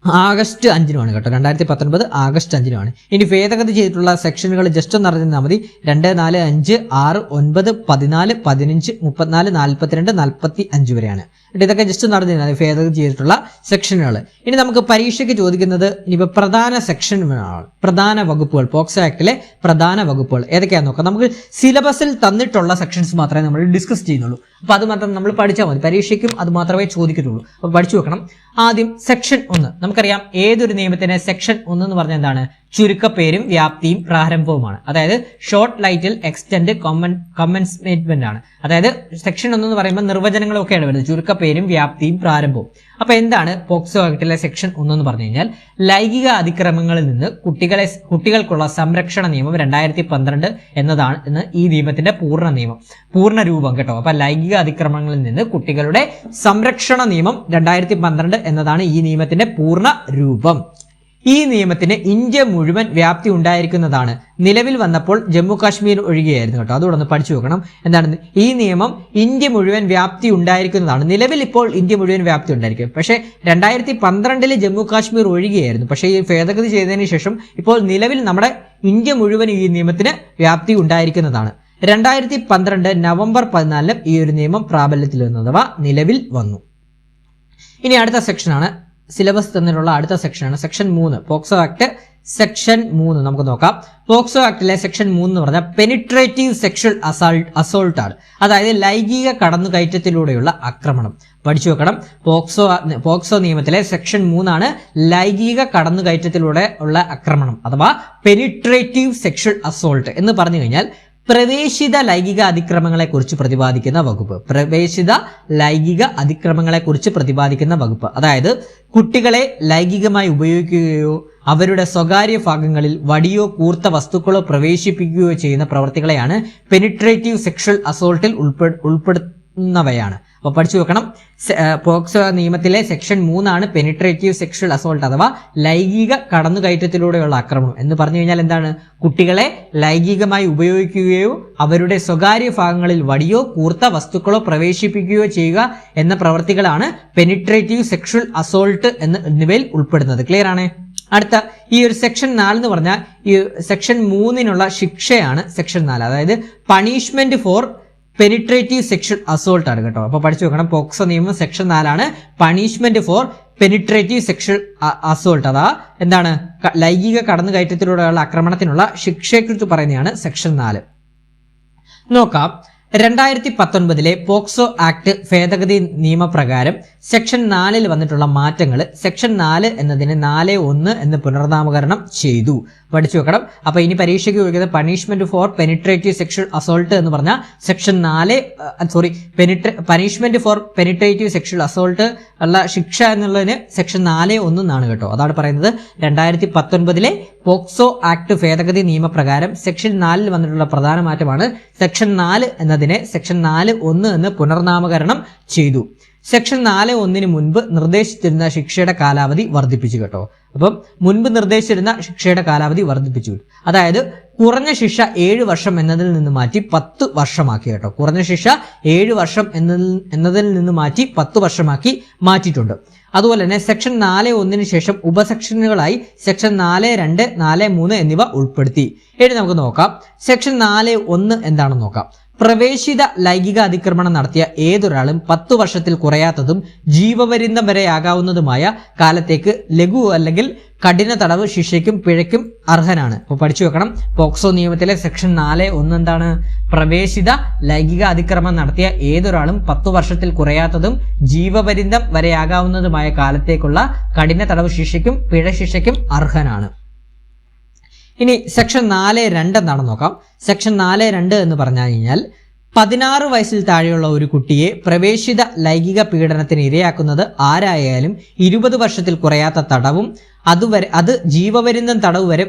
ആഗസ്റ്റ് 5-നാണ് കേട്ടോ. 2019 ആഗസ്റ്റ് 5-നാണ്. ഇനി ഭേദഗതി ചെയ്തിട്ടുള്ള സെക്ഷനുകൾ ജസ്റ്റ് ഒന്ന് അറിഞ്ഞാൽ മതി. 2, 4, 5, 6, 9, 14, 15, 34, 42, 45 വരെയാണ്. ഇതൊക്കെ ജസ്റ്റ് ഒന്ന് അറിഞ്ഞാൽ മതി ഭേദഗതി ചെയ്തിട്ടുള്ള സെക്ഷനുകൾ. ഇനി നമുക്ക് പരീക്ഷയ്ക്ക് ചോദിക്കുന്നത് ഇനിയിപ്പോൾ പ്രധാന സെക്ഷനുകളാണ്, പ്രധാന വകുപ്പുകൾ, പോക്സോ ആക്ടിലെ പ്രധാന വകുപ്പുകൾ ഏതൊക്കെയാണെന്ന് നോക്കാം. നമുക്ക് സിലബസിൽ തന്നിട്ടുള്ള സെക്ഷൻസ് മാത്രമേ നമ്മൾ ഡിസ്കസ് ചെയ്യുന്നുള്ളൂ. അപ്പോൾ അത് മാത്രം നമ്മൾ പഠിച്ചാൽ മതി. പരീക്ഷയ്ക്കും അത് മാത്രമേ ചോദിക്കത്തുള്ളൂ. അപ്പോൾ പഠിച്ചു വെക്കണം. ആദ്യം സെക്ഷൻ 1. നമുക്കറിയാം ഏതൊരു നിയമത്തിന് സെക്ഷൻ 1 എന്ന് പറഞ്ഞാൽ എന്താണ്? ചുരുക്കപ്പേരും വ്യാപ്തിയും പ്രാരംഭവുമാണ്. അതായത് ഷോർട്ട് ലൈറ്റിൽ എക്സ്റ്റെൻഡ് കമൻസ്മെന്റ് ആണ്. അതായത് സെക്ഷൻ 1 എന്ന് പറയുമ്പോൾ നിർവചനങ്ങളൊക്കെയാണ് വരുന്നത്, ചുരുക്കപ്പേരും വ്യാപ്തിയും പ്രാരംഭവും. അപ്പൊ എന്താണ് പോക്സോ ആക്ടിലെ സെക്ഷൻ 1 എന്ന് പറഞ്ഞു കഴിഞ്ഞാൽ ലൈംഗിക അതിക്രമങ്ങളിൽ നിന്ന് കുട്ടികൾക്കുള്ള സംരക്ഷണ നിയമം 2012 എന്നതാണ് ഈ നിയമത്തിന്റെ പൂർണ്ണ രൂപം കേട്ടോ. അപ്പൊ ലൈംഗിക അതിക്രമങ്ങളിൽ നിന്ന് കുട്ടികളുടെ സംരക്ഷണ നിയമം 2012 എന്നതാണ് ഈ നിയമത്തിന്റെ പൂർണ്ണ രൂപം. ഈ നിയമത്തിന് ഇന്ത്യ മുഴുവൻ വ്യാപ്തി ഉണ്ടായിരിക്കുന്നതാണ്. നിലവിൽ വന്നപ്പോൾ ജമ്മു കാശ്മീർ ഒഴികെയായിരുന്നു കേട്ടോ. അതുകൂടെ ഒന്ന് പഠിച്ചു വെക്കണം. എന്താണ് ഈ നിയമം? ഇന്ത്യ മുഴുവൻ വ്യാപ്തി ഉണ്ടായിരിക്കുന്നതാണ്. നിലവിൽ ഇപ്പോൾ ഇന്ത്യ മുഴുവൻ വ്യാപ്തി ഉണ്ടായിരിക്കും. പക്ഷേ 2012 ജമ്മു കാശ്മീർ ഒഴികെയായിരുന്നു. പക്ഷേ ഈ ഭേദഗതി ചെയ്തതിന് ശേഷം ഇപ്പോൾ നിലവിൽ നമ്മുടെ ഇന്ത്യ മുഴുവൻ ഈ നിയമത്തിന് വ്യാപ്തി ഉണ്ടായിരിക്കുന്നതാണ്. 2012 നവംബർ 14 ഈ ഒരു നിയമം പ്രാബല്യത്തിൽ വന്നു, അഥവാ നിലവിൽ വന്നു. ഇനി അടുത്ത സെക്ഷനാണ്, സിലബസ് തന്നിട്ടുള്ള അടുത്ത സെക്ഷനാണ് സെക്ഷൻ 3. പോക്സോ ആക്ട് സെക്ഷൻ 3 നമുക്ക് നോക്കാം. പോക്സോ ആക്ടിലെ സെക്ഷൻ 3 എന്ന് പറഞ്ഞാൽ പെനിട്രേറ്റീവ് സെക്ഷൽ അസോൾട്ട് ആണ്. അതായത് ലൈംഗിക കടന്നുകയറ്റത്തിലൂടെയുള്ള ആക്രമണം. പഠിച്ചു വെക്കണം. പോക്സോ നിയമത്തിലെ സെക്ഷൻ 3 ആണ് ലൈംഗിക കടന്നുകയറ്റത്തിലൂടെ ഉള്ള ആക്രമണം അഥവാ പെനിട്രേറ്റീവ് സെക്ഷൽ അസോൾട്ട് എന്ന് പറഞ്ഞു കഴിഞ്ഞാൽ പ്രവേശിത ലൈംഗിക അതിക്രമങ്ങളെ കുറിച്ച് പ്രതിപാദിക്കുന്ന വകുപ്പ്. പ്രവേശിത ലൈംഗിക അതിക്രമങ്ങളെ കുറിച്ച് പ്രതിപാദിക്കുന്ന വകുപ്പ്. അതായത് കുട്ടികളെ ലൈംഗികമായി ഉപയോഗിക്കുകയോ അവരുടെ സ്വകാര്യ ഭാഗങ്ങളിൽ വടിയോ കൂർത്ത വസ്തുക്കളോ പ്രവേശിപ്പിക്കുകയോ ചെയ്യുന്ന പ്രവൃത്തികളെയാണ് പെനിട്രേറ്റീവ് സെക്ഷൽ അസോൾട്ടിൽ ഉൾപ്പെടുന്നവയാണ്. അപ്പോൾ പഠിച്ചു വെക്കണം. പോക്സോ നിയമത്തിലെ സെക്ഷൻ 3 ആണ് പെനിട്രേറ്റീവ് സെക്ഷൽ അസോൾട്ട് അഥവാ ലൈംഗിക കടന്നുകയറ്റത്തിലൂടെയുള്ള ആക്രമണം. എന്ന് പറഞ്ഞു കഴിഞ്ഞാൽ എന്താണ്? കുട്ടികളെ ലൈംഗികമായി ഉപയോഗിക്കുകയോ അവരുടെ സ്വകാര്യ ഭാഗങ്ങളിൽ വടിയോ കൂർത്ത വസ്തുക്കളോ പ്രവേശിപ്പിക്കുകയോ ചെയ്യുക എന്ന പ്രവൃത്തികളാണ് പെനിട്രേറ്റീവ് സെക്ഷൽ അസോൾട്ട് എന്നിവയിൽ ഉൾപ്പെടുന്നത്. ക്ലിയർ ആണ്? അടുത്ത ഈ ഒരു സെക്ഷൻ 4 എന്ന് പറഞ്ഞാൽ ഈ സെക്ഷൻ 3-നുള്ള ശിക്ഷയാണ് സെക്ഷൻ 4. അതായത് punishment four penetrative sexual assault ആണ് കേട്ടോ. അപ്പോൾ പഠിച്ചു വെക്കണം. പോക്സോ നിയമം സെക്ഷൻ 4 ആണ് punishment for penetrative sexual assault അതാ എന്താണ്? ലൈംഗിക കടന്നുകയറ്റത്തിലൂടെയുള്ള ആക്രമണത്തിനുള്ള ശിക്ഷയെക്കുറിച്ച് പറയുന്നതാണ് സെക്ഷൻ 4. നോക്കാം. 2019 പോക്സോ ആക്ട് ഭേദഗതി നിയമപ്രകാരം സെക്ഷൻ 4 വന്നിട്ടുള്ള മാറ്റങ്ങൾ. സെക്ഷൻ 4 എന്നതിന് 4(1) എന്ന് പുനർനാമകരണം ചെയ്തു. പഠിച്ചു വെക്കണം. അപ്പൊ ഇനി പരീക്ഷയ്ക്ക് ചോദിക്കുന്നത് punishment for penetrative sexual assault എന്ന് പറഞ്ഞാൽ section 4 punishment for penetrative sexual assault ഉള്ള ശിക്ഷ എന്നുള്ളതിന് സെക്ഷൻ 4(1) എന്നാണ് കേട്ടോ. അതാണ് പറയുന്നത്. 2019 പോക്സോ ആക്ട് ഭേദഗതി നിയമപ്രകാരം സെക്ഷൻ 4 വന്നിട്ടുള്ള പ്രധാന മാറ്റമാണ് സെക്ഷൻ 4 എന്നതിനെ സെക്ഷൻ 4(1) എന്ന് പുനർനാമകരണം ചെയ്തു. സെക്ഷൻ 4(1) മുൻപ് നിർദ്ദേശിച്ചിരുന്ന ശിക്ഷയുടെ കാലാവധി വർദ്ധിപ്പിച്ചു കേട്ടോ. അപ്പം മുൻപ് നിർദ്ദേശിച്ചിരുന്ന ശിക്ഷയുടെ കാലാവധി വർദ്ധിപ്പിച്ചു. അതായത് കുറഞ്ഞ ശിക്ഷ 7 വർഷം എന്നതിൽ നിന്ന് മാറ്റി 10 വർഷമാക്കി കേട്ടോ. കുറഞ്ഞ ശിക്ഷ 7 വർഷം എന്നതിൽ നിന്ന് മാറ്റി 10 വർഷമാക്കി മാറ്റിയിട്ടുണ്ട്. അതുപോലെ തന്നെ സെക്ഷൻ 4(1) ശേഷം ഉപസെക്ഷനുകളായി സെക്ഷൻ 4(2), 4(3) എന്നിവ ഉൾപ്പെടുത്തി. ഇനി നമുക്ക് നോക്കാം സെക്ഷൻ 4(1) എന്താണെന്ന് നോക്കാം. പ്രവേശിത ലൈംഗിക അതിക്രമണം നടത്തിയ ഏതൊരാളും 10 വർഷത്തിൽ കുറയാത്തതും ജീവപര്യന്തം വരെയാകാവുന്നതുമായ കാലത്തേക്ക് ലഘു അല്ലെങ്കിൽ കഠിന തടവ് ശിക്ഷയ്ക്കും പിഴയ്ക്കും അർഹനാണ്. അപ്പോൾ പഠിച്ചു വെക്കണം. പോക്സോ നിയമത്തിലെ സെക്ഷൻ 4(1) എന്താണ്? പ്രവേശിത ലൈംഗിക അതിക്രമം നടത്തിയ ഏതൊരാളും 10 വർഷത്തിൽ കുറയാത്തതും ജീവപര്യന്തം വരെയാകാവുന്നതുമായ കാലത്തേക്കുള്ള കഠിന തടവ് ശിക്ഷയ്ക്കും പിഴ ശിക്ഷയ്ക്കും അർഹനാണ്. ഇനി സെക്ഷൻ 4(2) എന്താണെന്ന് നോക്കാം. സെക്ഷൻ 4(2) എന്ന് പറഞ്ഞു കഴിഞ്ഞാൽ 16 വയസ്സിൽ താഴെയുള്ള ഒരു കുട്ടിയെ പ്രവേശിത ലൈംഗിക പീഡനത്തിന് ഇരയാക്കുന്നത് ആരായാലും 20 വർഷത്തിൽ കുറയാത്ത തടവും അത് ജീവപര്യന്തം തടവ് വരെ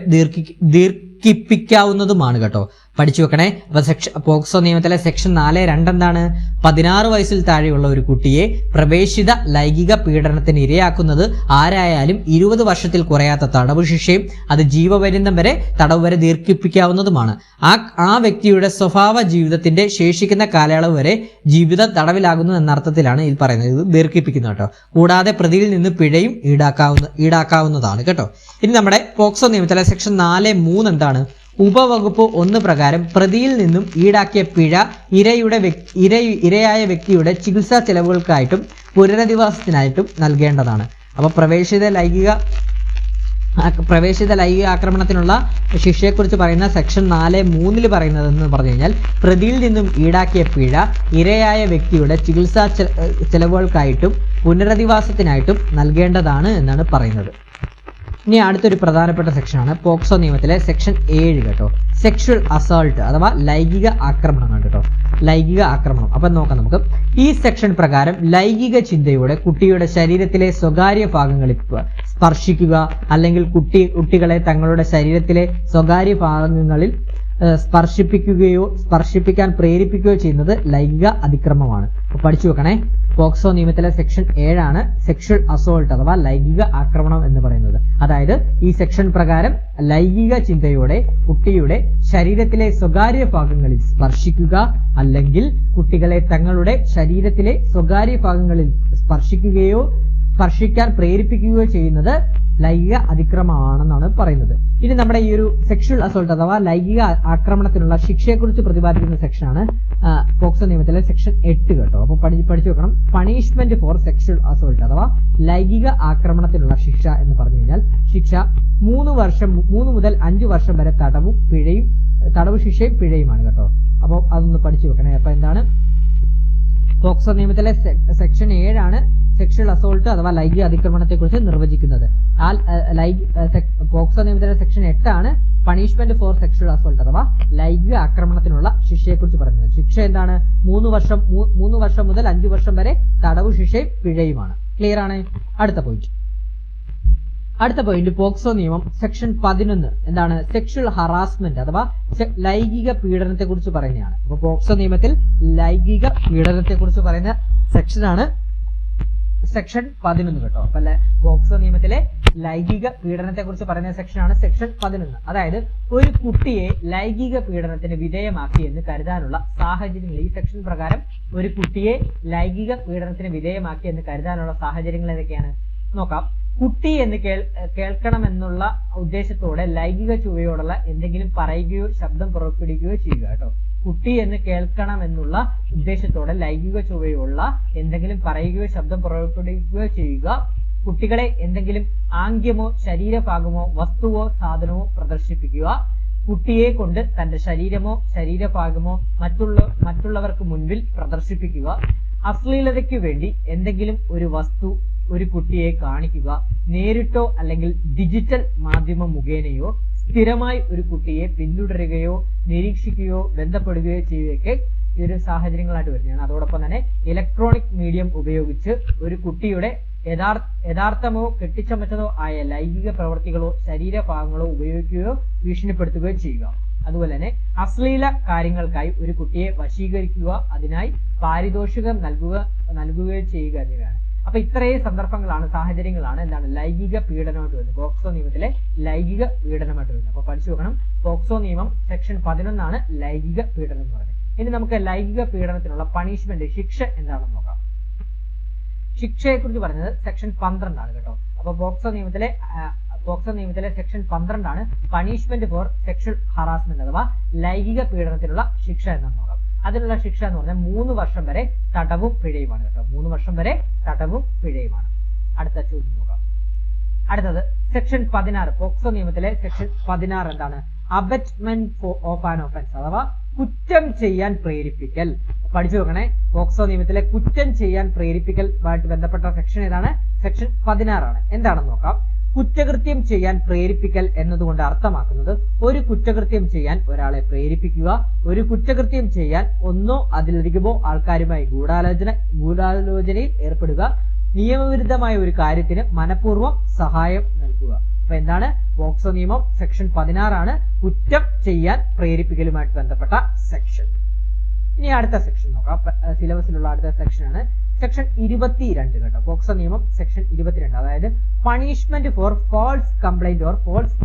ദീർഘിപ്പിക്കാവുന്നതുമാണ് കേട്ടോ. പഠിച്ചു വെക്കണേ. അപ്പൊ പോക്സോ നിയമത്തിലെ സെക്ഷൻ 4(2) എന്താണ്? 16 വയസ്സിൽ താഴെയുള്ള ഒരു കുട്ടിയെ പ്രവേശിത ലൈംഗിക പീഡനത്തിന് ഇരയാക്കുന്നത് ആരായാലും 20 വർഷത്തിൽ കുറയാത്ത തടവ് ശിക്ഷയും അത് ജീവപര്യന്തം വരെ തടവ് വരെ ദീർഘിപ്പിക്കാവുന്നതുമാണ്. ആ വ്യക്തിയുടെ സ്വഭാവ ജീവിതത്തിന്റെ ശേഷിക്കുന്ന കാലയളവ് വരെ ജീവിതം തടവിലാകുന്നു എന്നർത്ഥത്തിലാണ് ഇത് പറയുന്നത്. ഇത് ദീർഘിപ്പിക്കുന്നത് കേട്ടോ. കൂടാതെ പ്രതിയിൽ നിന്ന് പിഴയും ഈടാക്കാവുന്നതാണ് കേട്ടോ. ഇനി നമ്മുടെ പോക്സോ നിയമത്തിലെ സെക്ഷൻ 4(3) എന്താണ്? ഉപവകുപ്പ് 1 പ്രകാരം പ്രതിയിൽ നിന്നും ഈടാക്കിയ പിഴ ഇരയായ വ്യക്തിയുടെ ചികിത്സാ ചെലവുകൾക്കായിട്ടും പുനരധിവാസത്തിനായിട്ടും നൽകേണ്ടതാണ്. അപ്പൊ പ്രവേശിത ലൈംഗിക ആക്രമണത്തിനുള്ള ശിക്ഷയെക്കുറിച്ച് പറയുന്ന സെക്ഷൻ 4(3) പറയുന്നതെന്ന് പറഞ്ഞു കഴിഞ്ഞാൽ പ്രതിയിൽ നിന്നും ഈടാക്കിയ പിഴ ഇരയായ വ്യക്തിയുടെ ചികിത്സാ ചെലവുകൾക്കായിട്ടും പുനരധിവാസത്തിനായിട്ടും നൽകേണ്ടതാണ് എന്നാണ് പറയുന്നത്. ഇനി അടുത്തൊരു പ്രധാനപ്പെട്ട സെക്ഷനാണ് പോക്സോ നിയമത്തിലെ സെക്ഷൻ 7 കേട്ടോ. സെക്ഷൽ അസോൾട്ട് അഥവാ ലൈംഗിക ആക്രമണങ്ങൾ കേട്ടോ. ലൈംഗിക ആക്രമണം. അപ്പൊ നോക്കാം നമുക്ക്. ഈ സെക്ഷൻ പ്രകാരം ലൈംഗിക ചിന്തയോടെ കുട്ടിയുടെ ശരീരത്തിലെ സ്വകാര്യ ഭാഗങ്ങളിൽ സ്പർശിക്കുക അല്ലെങ്കിൽ കുട്ടികളെ തങ്ങളുടെ ശരീരത്തിലെ സ്വകാര്യ ഭാഗങ്ങളിൽ സ്പർശിപ്പിക്കാൻ പ്രേരിപ്പിക്കുകയോ ചെയ്യുന്നത് ലൈംഗിക അതിക്രമമാണ്. പഠിച്ചു വെക്കണേ. പോക്സോ നിയമത്തിലെ സെക്ഷൻ 7 സെക്ഷൽ അസോൾട്ട് അഥവാ ലൈംഗിക ആക്രമണം എന്ന് പറയുന്നത്. അതായത് ഈ സെക്ഷൻ പ്രകാരം ലൈംഗിക ചിന്തയോടെ കുട്ടിയുടെ ശരീരത്തിലെ സ്വകാര്യ ഭാഗങ്ങളിൽ സ്പർശിക്കുക അല്ലെങ്കിൽ കുട്ടികളെ തങ്ങളുടെ ശരീരത്തിലെ സ്വകാര്യ ഭാഗങ്ങളിൽ സ്പർശിക്കാൻ പ്രേരിപ്പിക്കുകയോ ചെയ്യുന്നത് ലൈംഗിക അതിക്രമമാണെന്നാണ് പറയുന്നത്. ഇനി നമ്മുടെ ഈ ഒരു സെക്ഷൽ അസോൾട്ട് അഥവാ ലൈംഗിക ആക്രമണത്തിനുള്ള ശിക്ഷയെക്കുറിച്ച് പ്രതിപാദിക്കുന്ന സെക്ഷനാണ് പോക്സോ നിയമത്തിലെ സെക്ഷൻ 8 കേട്ടോ. അപ്പൊ പഠിച്ചു വെക്കണം. പണിഷ്മെന്റ് ഫോർ സെക്ഷൽ അസോൾട്ട് അഥവാ ലൈംഗിക ആക്രമണത്തിനുള്ള ശിക്ഷ എന്ന് പറഞ്ഞു കഴിഞ്ഞാൽ ശിക്ഷ 3 മുതൽ 5 വർഷം വരെ തടവ് ശിക്ഷയും പിഴയുമാണ് കേട്ടോ. അപ്പോൾ അതൊന്ന് പഠിച്ചു വെക്കണേ. അപ്പൊ എന്താണ് പോക്സോ നിയമത്തിലെ സെക്ഷൻ 7 സെക്ഷൽ അസോൾട്ട് അഥവാ ലൈംഗിക അതിക്രമണത്തെ കുറിച്ച് നിർവചിക്കുന്നത്. പോക്സോ നിയമത്തിലെ section 8 punishment for sexual assault അഥവാ ലൈംഗിക ആക്രമണത്തിനുള്ള ശിക്ഷയെക്കുറിച്ച് പറയുന്നത്. ശിക്ഷ എന്താണ്? 3 വർഷം മുതൽ 5 വർഷം വരെ തടവ് ശിക്ഷയും പിഴയുമാണ്. ക്ലിയർ ആണ്? അടുത്ത പോയിന്റ് പോക്സോ നിയമം സെക്ഷൻ 11 എന്താണ്? സെക്ഷൽ ഹറാസ്മെന്റ് അഥവാ ലൈംഗിക പീഡനത്തെ കുറിച്ച് പറയുന്നതാണ്. അപ്പൊ പോക്സോ നിയമത്തിൽ ലൈംഗിക പീഡനത്തെ കുറിച്ച് പറയുന്ന സെക്ഷനാണ് സെക്ഷൻ 11 കേട്ടോ. അപ്പൊ പോക്സോ നിയമത്തിലെ ലൈംഗിക പീഡനത്തെ കുറിച്ച് പറയുന്ന സെക്ഷനാണ് സെക്ഷൻ 11. അതായത് ഒരു കുട്ടിയെ ലൈംഗിക പീഡനത്തിന് വിധേയമാക്കി എന്ന് കരുതാനുള്ള സാഹചര്യങ്ങൾ ഈ സെക്ഷൻ പ്രകാരം ഒരു കുട്ടിയെ ലൈംഗിക പീഡനത്തിന് വിധേയമാക്കി എന്ന് കരുതാനുള്ള സാഹചര്യങ്ങൾ ഏതൊക്കെയാണ് നോക്കാം. കുട്ടി എന്ന് കേൾക്കണമെന്നുള്ള ഉദ്ദേശത്തോടെ ലൈംഗിക ചുവയോടുള്ള എന്തെങ്കിലും പറയുകയോ ശബ്ദം പുറപ്പെടുവിക്കുകയോ ചെയ്യുക കേട്ടോ. കുട്ടി എന്ന് കേൾക്കണമെന്നുള്ള ഉദ്ദേശത്തോടെ ലൈംഗിക ചുവയുള്ള എന്തെങ്കിലും പറയുകയോ ശബ്ദം പുറപ്പെടുവിക്കുകയോ ചെയ്യുക. കുട്ടികളെ എന്തെങ്കിലും ആംഗ്യമോ ശരീരഭാഗമോ വസ്തുവോ സാധനമോ പ്രദർശിപ്പിക്കുക. കുട്ടിയെ കൊണ്ട് തന്റെ ശരീരമോ ശരീരഭാഗമോ മറ്റുള്ളവർക്ക് മുൻപിൽ പ്രദർശിപ്പിക്കുക. അശ്ലീലതയ്ക്കു വേണ്ടി എന്തെങ്കിലും ഒരു വസ്തു ഒരു കുട്ടിയെ കാണിക്കുക. നേരിട്ടോ അല്ലെങ്കിൽ ഡിജിറ്റൽ മാധ്യമം മുഖേനയോ സ്ഥിരമായി ഒരു കുട്ടിയെ പിന്തുടരുകയോ നിരീക്ഷിക്കുകയോ ബന്ധപ്പെടുകയോ ചെയ്യുകയൊക്കെ ഈ ഒരു സാഹചര്യങ്ങളായിട്ട് വരുന്നതാണ്. അതോടൊപ്പം തന്നെ ഇലക്ട്രോണിക് മീഡിയം ഉപയോഗിച്ച് ഒരു കുട്ടിയുടെ യഥാർത്ഥമോ കെട്ടിച്ചമച്ചതോ ആയ ലൈംഗിക പ്രവൃത്തികളോ ശരീരഭാഗങ്ങളോ ഉപയോഗിക്കുകയോ ഭീഷണിപ്പെടുത്തുകയോ ചെയ്യുക. അതുപോലെ തന്നെ അശ്ലീല കാര്യങ്ങൾക്കായി ഒരു കുട്ടിയെ വശീകരിക്കുക, അതിനായി പാരിതോഷികം നൽകുകയോ ചെയ്യുക എന്നിവയാണ്. അപ്പൊ ഇത്രയും സന്ദർഭങ്ങളാണ് സാഹചര്യങ്ങളാണ് എന്താണ് ലൈംഗിക പീഡനമായിട്ട് വരുന്നത്. പോക്സോ നിയമത്തിലെ ലൈംഗിക പീഡനമായിട്ട് വരുന്നത്. അപ്പൊ പഠിച്ചു നോക്കണം. പോക്സോ നിയമം സെക്ഷൻ 11 ലൈംഗിക പീഡനം എന്ന് പറയുന്നത്. ഇനി നമുക്ക് ലൈംഗിക പീഡനത്തിനുള്ള പണിഷ്മെന്റ് ശിക്ഷ എന്താണെന്ന് നോക്കാം. ശിക്ഷയെ കുറിച്ച് പറഞ്ഞത് സെക്ഷൻ 12 കേട്ടോ. അപ്പൊ പോക്സോ നിയമത്തിലെ section 12 punishment for sexual harassment അഥവാ ലൈംഗിക പീഡനത്തിനുള്ള ശിക്ഷ എന്നാണ് നോക്കാം. അതിനുള്ള ശിക്ഷ എന്ന് പറഞ്ഞാൽ 3 വർഷം വരെ തടവും പിഴയുമാണ് കേട്ടോ. 3 വർഷം വരെ തടവും പിഴയുമാണ്. അടുത്ത ചോദ്യം നോക്കാം. അടുത്തത് സെക്ഷൻ 16 പോക്സോ നിയമത്തിലെ സെക്ഷൻ 16 എന്താണ്? അബറ്റ്മെന്റ് ഓഫ് ആൻ ഒഫൻസ് അഥവാ കുറ്റം ചെയ്യാൻ പ്രേരിപ്പിക്കൽ. പഠിച്ചു നോക്കണേ. പോക്സോ നിയമത്തിലെ കുറ്റം ചെയ്യാൻ പ്രേരിപ്പിക്കലുമായിട്ട് ബന്ധപ്പെട്ട സെക്ഷൻ ഏതാണ്? സെക്ഷൻ 16 എന്താണെന്ന് നോക്കാം. കുറ്റകൃത്യം ചെയ്യാൻ പ്രേരിപ്പിക്കൽ എന്നതുകൊണ്ട് അർത്ഥമാക്കുന്നത് ഒരു കുറ്റകൃത്യം ചെയ്യാൻ ഒരാളെ പ്രേരിപ്പിക്കുക, ഒരു കുറ്റകൃത്യം ചെയ്യാൻ ഒന്നോ അതിലധികമോ ആൾക്കാരുമായി ഗൂഢാലോചനയിൽ ഏർപ്പെടുക, നിയമവിരുദ്ധമായ ഒരു കാര്യത്തിന് മനഃപൂർവ്വം സഹായം നൽകുക. അപ്പൊ എന്താണ് പോക്സോ നിയമം സെക്ഷൻ 16 ആണ് കുറ്റം ചെയ്യാൻ പ്രേരിപ്പിക്കലുമായിട്ട് ബന്ധപ്പെട്ട സെക്ഷൻ. ഇനി അടുത്ത സെക്ഷൻ നോക്കാം. സിലബസിലുള്ള അടുത്ത സെക്ഷൻ ആണ് സെക്ഷൻ 22 കേട്ടോ. പോക്സോ നിയമം സെക്ഷൻ 22, അതായത് punishment for false complaint or false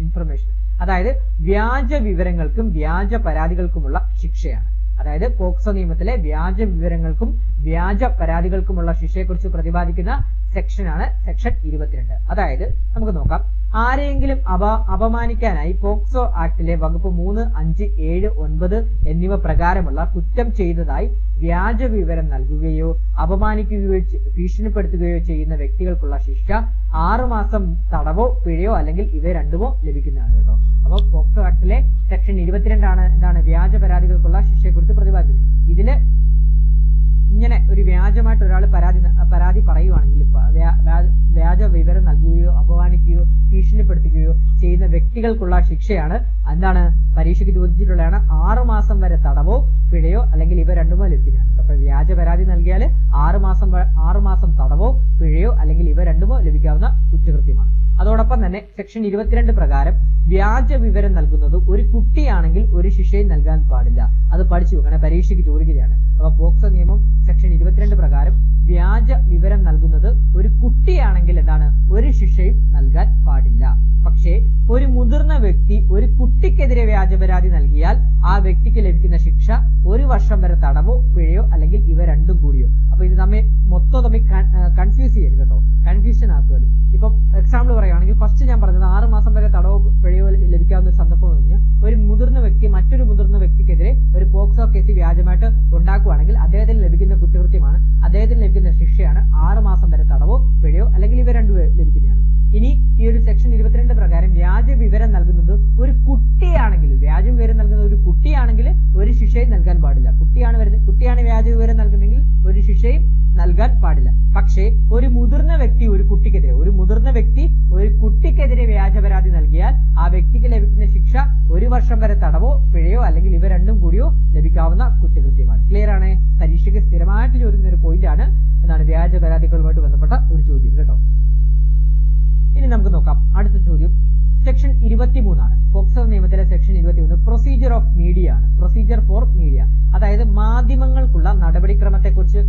information, അതായത് വ്യാജ വിവരങ്ങൾക്കും വ്യാജ പരാതികൾക്കുമുള്ള ശിക്ഷയാണ്. അതായത് പോക്സോ നിയമത്തിലെ വ്യാജ വിവരങ്ങൾക്കും വ്യാജ പരാതികൾക്കുമുള്ള ശിക്ഷയെക്കുറിച്ച് പ്രതിപാദിക്കുന്ന സെക്ഷനാണ് സെക്ഷൻ 22. അതായത് നമുക്ക് നോക്കാം. ആരെയെങ്കിലും അപമാനിക്കാനായി പോക്സോ ആക്ടിലെ വകുപ്പ് 3, 5, 7, 9 എന്നിവ പ്രകാരമുള്ള കുറ്റം ചെയ്തതായി വ്യാജ വിവരം നൽകുകയോ അപമാനിക്കുകയോ ഭീഷണിപ്പെടുത്തുകയോ ചെയ്യുന്ന വ്യക്തികൾക്കുള്ള ശിക്ഷ 6 മാസം തടവോ പിഴയോ അല്ലെങ്കിൽ ഇവ രണ്ടുമോ ലഭിക്കുന്നതാണ് കേട്ടോ. അപ്പൊ പോക്സോ ആക്ടിലെ സെക്ഷൻ 22 ആണ് എന്താണ് വ്യാജ പരാതികൾക്കുള്ള ശിക്ഷയെക്കുറിച്ച് പ്രതിപാദിക്കുന്നത്. ഇതില് ഇങ്ങനെ ഒരു വ്യാജമായിട്ട് ഒരാൾ പരാതി പറയുവാണെങ്കിൽ വ്യാജ വിവരം നൽകുകയോ അപമാനിക്കുകയോ ഭീഷണിപ്പെടുത്തുകയോ ചെയ്യുന്ന വ്യക്തികൾക്കുള്ള ശിക്ഷയാണ് എന്താണ് പരീക്ഷയ്ക്ക് ചോദിച്ചിട്ടുള്ളതാണ് 6 മാസം വരെ തടവോ പിഴയോ അല്ലെങ്കിൽ ഇവ രണ്ടുമോ ലഭിക്കുന്നതാണ്. അപ്പൊ വ്യാജ പരാതി നൽകിയാൽ 6 മാസം തടവോ പിഴയോ അല്ലെങ്കിൽ ഇവ രണ്ടുമോ ലഭിക്കാവുന്ന കുറ്റകൃത്യമാണ്. അതോടൊപ്പം തന്നെ സെക്ഷൻ 22 പ്രകാരം വ്യാജ വിവരം നൽകുന്നത് ഒരു കുട്ടിയാണെങ്കിൽ ഒരു ശിക്ഷയും നൽകാൻ പാടില്ല. അത് പഠിച്ചു വെക്കണേ, പരീക്ഷയ്ക്ക് ചോദിക്കുകയാണ്. അപ്പൊ പോക്സോ നിയമം സെക്ഷൻ 22 പ്രകാരം വ്യാജ വിവരം നൽകുന്നത് ഒരു കുട്ടിയാണെങ്കിൽ എന്താണ് ഒരു ശിക്ഷയും നൽകാൻ പാടില്ല. പക്ഷേ ഒരു മുതിർന്ന വ്യക്തി ഒരു കുട്ടിക്കെതിരെ വ്യാജ പരാതി നൽകിയാൽ ആ വ്യക്തിക്ക് ലഭിക്കുന്ന ശിക്ഷ 1 വർഷം വരെ തടവോ പിഴയോ അല്ലെങ്കിൽ ഇവ രണ്ടും കൂടിയോ. അപ്പൊ ഇത് തമ്മിൽ കൺഫ്യൂസ് ചെയ്യരുത് കേട്ടോ, കൺഫ്യൂഷൻ ആക്കുമല്ലോ. ഇപ്പം എക്സാമ്പിൾ പറയുകയാണെങ്കിൽ ഫസ്റ്റ് ഞാൻ പറഞ്ഞത് 6 മാസം വരെ തടവോ പിഴയോ ലഭിക്കാവുന്ന ഒരു സന്ദർഭം എന്ന് പറഞ്ഞാൽ ഒരു മുതിർന്ന വ്യക്തി മറ്റൊരു മുതിർന്ന വ്യക്തിക്കെതിരെ ഒരു പോക്സോ കേസ് വ്യാജമായിട്ട് ഉണ്ടാക്കുകയാണെങ്കിൽ അദ്ദേഹത്തിന് ലഭിക്കുന്ന കുറ്റകൃത്യമാണ്, അദ്ദേഹത്തിന് ലഭിക്കുന്ന ശിക്ഷയാണ് 6 മാസം വരെ തടവോ പിഴയോ അല്ലെങ്കിൽ ഇവ രണ്ടും ലഭിക്കുന്നതാണ്. ഇനി ഈ ഒരു സെക്ഷൻ 22 പ്രകാരം വ്യാജ വിവരം നൽകുന്നത് ഒരു കുട്ടിയാണെങ്കിൽ, വ്യാജ വിവരം നൽകുന്നത് ഒരു കുട്ടിയാണെങ്കിൽ ഒരു ശിക്ഷയും നൽകാൻ പാടില്ല. കുട്ടിയാണ് വ്യാജ വിവരം നൽകുന്നെങ്കിൽ ഒരു ശിക്ഷയും നൽകാൻ പാടില്ല. പക്ഷേ ഒരു മുതിർന്ന വ്യക്തി ഒരു കുട്ടിക്കെതിരെ വ്യാജ പരാതി നൽകിയാൽ ആ വ്യക്തിക്ക് ലഭിക്കുന്ന ശിക്ഷ 1 വർഷം വരെ തടവോ പിഴയോ അല്ലെങ്കിൽ ഇവ രണ്ടും കൂടിയോ ലഭിക്കാവുന്ന കുറ്റകൃത്യമാണ്. ക്ലിയർ ആണ്? പരീക്ഷയ്ക്ക് സ്ഥിരമായിട്ട് ചോദിക്കുന്ന ഒരു പോയിന്റ് ആണ് എന്താണ് വ്യാജ പരാതികളുമായിട്ട് ബന്ധപ്പെട്ട ഒരു ചോദ്യം കേട്ടോ. ഇനി നമുക്ക് നോക്കാം അടുത്ത ചോദ്യം. സെക്ഷൻ 23 ആണ് പോക്സോ നിയമത്തിലെ സെക്ഷൻ 23. പ്രൊസീജിയർ ഓഫ് മീഡിയ ആണ്. പ്രൊസീജിയർ ഫോർ മീഡിയ, അതായത് മാധ്യമങ്ങൾക്കുള്ള നടപടിക്രമത്തെക്കുറിച്ച്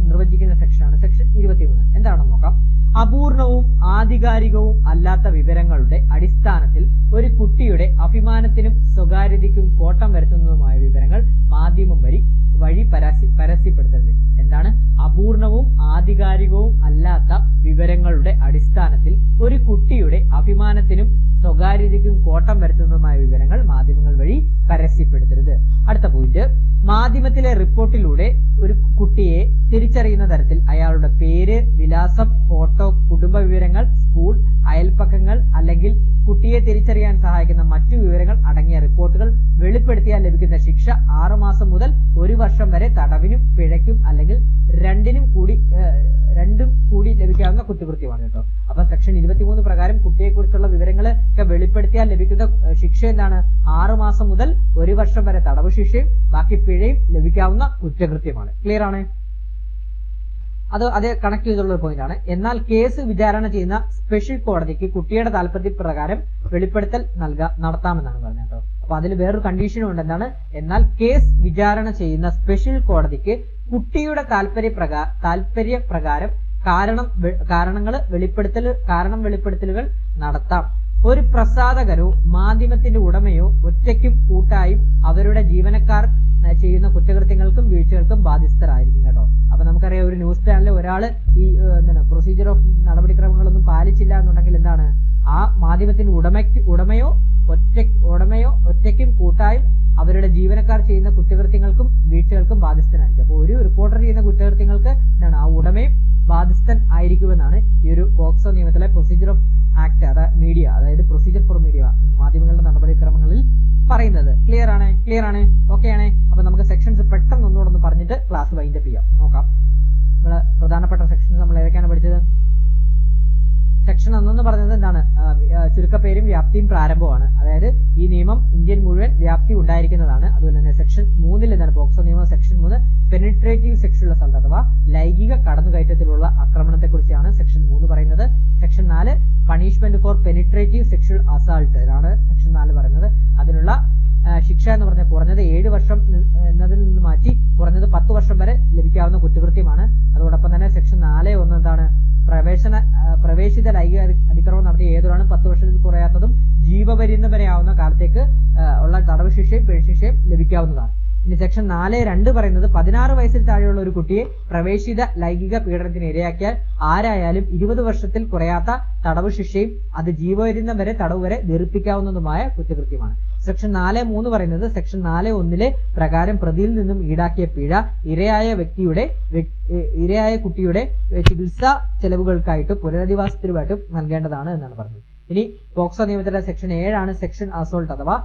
നിർവചിക്കുന്ന സെക്ഷനാണ് സെക്ഷൻ 23. എന്താണെന്ന് നോക്കാം. അപൂർണവും ആധികാരികവും അല്ലാത്ത വിവരങ്ങളുടെ അടിസ്ഥാനത്തിൽ ഒരു കുട്ടിയുടെ അഭിമാനത്തിനും സ്വകാര്യതയ്ക്കും കോട്ടം വരുത്തുന്നതുമായ വിവരങ്ങൾ മാധ്യമം വഴി പരസ്യപ്പെടുത്തരുത്. എന്താണ് അപൂർണവും ആധികാരികവും അല്ലാത്ത വിവരങ്ങളുടെ അടിസ്ഥാനത്തിൽ ഒരു കുട്ടിയുടെ അഭിമാനത്തിനും സ്വകാര്യതയ്ക്കും കോട്ടം വരുത്തുന്നതുമായ വിവരങ്ങൾ മാധ്യമങ്ങൾ വഴി പരസ്യപ്പെടുത്തരുത്. അടുത്ത പോയിന്റ്, മാധ്യമത്തിലെ റിപ്പോർട്ടിലൂടെ ഒരു കുട്ടിയെ തിരിച്ചറിയുന്ന തരത്തിൽ അയാളുടെ പേര്, വിലാസം, ഫോട്ടോ, കുടുംബ വിവരങ്ങൾ, സ്കൂൾ, അയൽപ്പക്കങ്ങൾ അല്ലെങ്കിൽ കുട്ടിയെ തിരിച്ചറിയാൻ സഹായിക്കുന്ന മറ്റു വിവരങ്ങൾ അടങ്ങിയ റിപ്പോർട്ടുകൾ വെളിപ്പെടുത്തിയാൽ ലഭിക്കുന്ന ശിക്ഷ 6 മാസം മുതൽ 1 വർഷം വരെ തടവിനും പിഴയ്ക്കും അല്ലെങ്കിൽ രണ്ടും കൂടി ലഭിക്കാവുന്ന കുറ്റകൃത്യമാണ് കേട്ടോ. അപ്പൊ സെക്ഷൻ 23 പ്രകാരം കുട്ടിയെക്കുറിച്ചുള്ള വിവരങ്ങൾ ഒക്കെ വെളിപ്പെടുത്തിയാൽ ലഭിക്കുന്ന ശിക്ഷ എന്താണ് 6 മാസം മുതൽ 1 വർഷം വരെ തടവ് ശിക്ഷയും ബാക്കി പിഴയും ലഭിക്കാവുന്ന കുറ്റകൃത്യമാണ്. ക്ലിയർ ആണ്? അത് കണക്ട് ചെയ്തുള്ള ഒരു പോയിന്റ് ആണ്. എന്നാൽ കേസ് വിചാരണ ചെയ്യുന്ന സ്പെഷ്യൽ കോടതിക്ക് കുട്ടിയുടെ താല്പര്യപ്രകാരം വെളിപ്പെടുത്തൽ നടത്താമെന്നാണ് പറഞ്ഞത് കേട്ടോ. അപ്പൊ അതിൽ വേറൊരു കണ്ടീഷനും ഉണ്ട്. എന്താണ്? എന്നാൽ കേസ് വിചാരണ ചെയ്യുന്ന സ്പെഷ്യൽ കോടതിക്ക് കുട്ടിയുടെ താല്പര്യപ്രകാരം കാരണം വെളിപ്പെടുത്തലുകൾ നടത്താം. ഒരു പ്രസാധകനോ മാധ്യമത്തിന്റെ ഉടമയോ ഒറ്റയ്ക്കും കൂട്ടായും അവരുടെ ജീവനക്കാർ ചെയ്യുന്ന കുറ്റകൃത്യങ്ങൾക്കും വീഴ്ചകൾക്കും ബാധ്യസ്ഥരായിരിക്കും കേട്ടോ. അപ്പൊ നമുക്കറിയാം ഒരു ന്യൂസ് ചാനലിൽ ഒരാള് ഈ പ്രൊസീജിയർ ഓഫ് നടപടിക്രമങ്ങളൊന്നും പാലിച്ചില്ല എന്നുണ്ടെങ്കിൽ എന്താണ് ആ മാധ്യമത്തിന്റെ ഉടമയോ ഒറ്റയ്ക്കും കൂട്ടായും അവരുടെ ജീവനക്കാർ ചെയ്യുന്ന കുറ്റകൃത്യങ്ങൾക്കും വീഴ്ചകൾക്കും ബാധ്യസ്ഥനായിരിക്കും. അപ്പോൾ ഒരു റിപ്പോർട്ടർ ചെയ്യുന്ന കുറ്റകൃത്യങ്ങൾക്ക് എന്താണ് ആ ഉടമയും ബാധ്യസ്ഥൻ ആയിരിക്കുമെന്നാണ് ഈ ഒരു പോക്സോ നിയമത്തിലെ പ്രൊസീജിയർ ഓഫ് ആക്ട് അതായത് പ്രൊസീജിയർ ഫോർ മീഡിയ മാധ്യമങ്ങളുടെ നടപടിക്രമങ്ങളിൽ പറയുന്നത്. ക്ലിയർ ആണ്? ഓക്കെ ആണ്? അപ്പൊ നമുക്ക് സെക്ഷൻസ് പെട്ടെന്ന് ഒന്നുകൂടെ പറഞ്ഞിട്ട് ക്ലാസ് വൈൻഡപ്പ് ചെയ്യാം. നോക്കാം നമ്മള് പ്രധാനപ്പെട്ട സെക്ഷൻസ് നമ്മൾ ഏതൊക്കെയാണ് പഠിച്ചത്. സെക്ഷൻ 1 പറഞ്ഞത് എന്താണ്? ചുരുക്കപ്പേരും വ്യാപ്തിയും പ്രാരംഭമാണ്. അതായത് ഈ നിയമം ഇന്ത്യൻ മുഴുവൻ വ്യാപ്തി ഉണ്ടായിരിക്കുന്നതാണ്. അതുപോലെ തന്നെ സെക്ഷൻ 3 എന്താണ് പോക്സോ നിയമം സെക്ഷൻ 3 പെനിട്രേറ്റീവ് സെക്ഷൽ അസൾട്ട് അഥവാ ലൈംഗിക കടന്നുകയറ്റത്തിലുള്ള ആക്രമണത്തെ കുറിച്ചാണ് സെക്ഷൻ 3 പറയുന്നത്. Section 4 punishment for penetrative sexual assault ആണ് സെക്ഷൻ 4 പറയുന്നത്. അതിനുള്ള ശിക്ഷ എന്ന് പറഞ്ഞാൽ കുറഞ്ഞത് 7 വർഷം എന്നതിൽ നിന്ന് മാറ്റി കുറഞ്ഞത് 10 വർഷം വരെ ലഭിക്കാവുന്ന കുറ്റകൃത്യമാണ്. അതോടൊപ്പം തന്നെ സെക്ഷൻ 4(1) എന്താണ്, പ്രവേശിത ലൈംഗിക അതിക്രമം നടത്തിയ ഏതൊരാണ് 10 വർഷത്തിൽ കുറയാത്തതും ജീവപര്യന്തം വരെ ആവുന്ന കാലത്തേക്ക് ഉള്ള തടവ് ശിക്ഷയും പിഴശിക്ഷയും ലഭിക്കാവുന്നതാണ്. ഇനി സെക്ഷൻ 4(2) പറയുന്നത് 16 വയസ്സിൽ താഴെയുള്ള ഒരു കുട്ടിയെ പ്രവേശിത ലൈംഗിക പീഡനത്തിന് ഇരയാക്കിയാൽ ആരായാലും 20 വർഷത്തിൽ കുറയാത്ത തടവ് ശിക്ഷയും അത് ജീവപര്യന്തം വരെ തടവ് വരെ ദീർഘിപ്പിക്കാവുന്നതുമായ കുറ്റകൃത്യമാണ്. സെക്ഷൻ 4(3) പറയുന്നത് സെക്ഷൻ 4(1) പ്രകാരം പ്രതിയിൽ നിന്നും ഈടാക്കിയ പിഴ ഇരയായ കുട്ടിയുടെ ചികിത്സാ ചെലവുകൾക്കായിട്ട് പുനരധിവാസത്തിനുമായിട്ടും നൽകേണ്ടതാണ് എന്നാണ് പറഞ്ഞത്. ഇനി പോക്സോ നിയമത്തിലെ സെക്ഷൻ 7 സെക്ഷൻ അസോൾട്ട് അഥവാ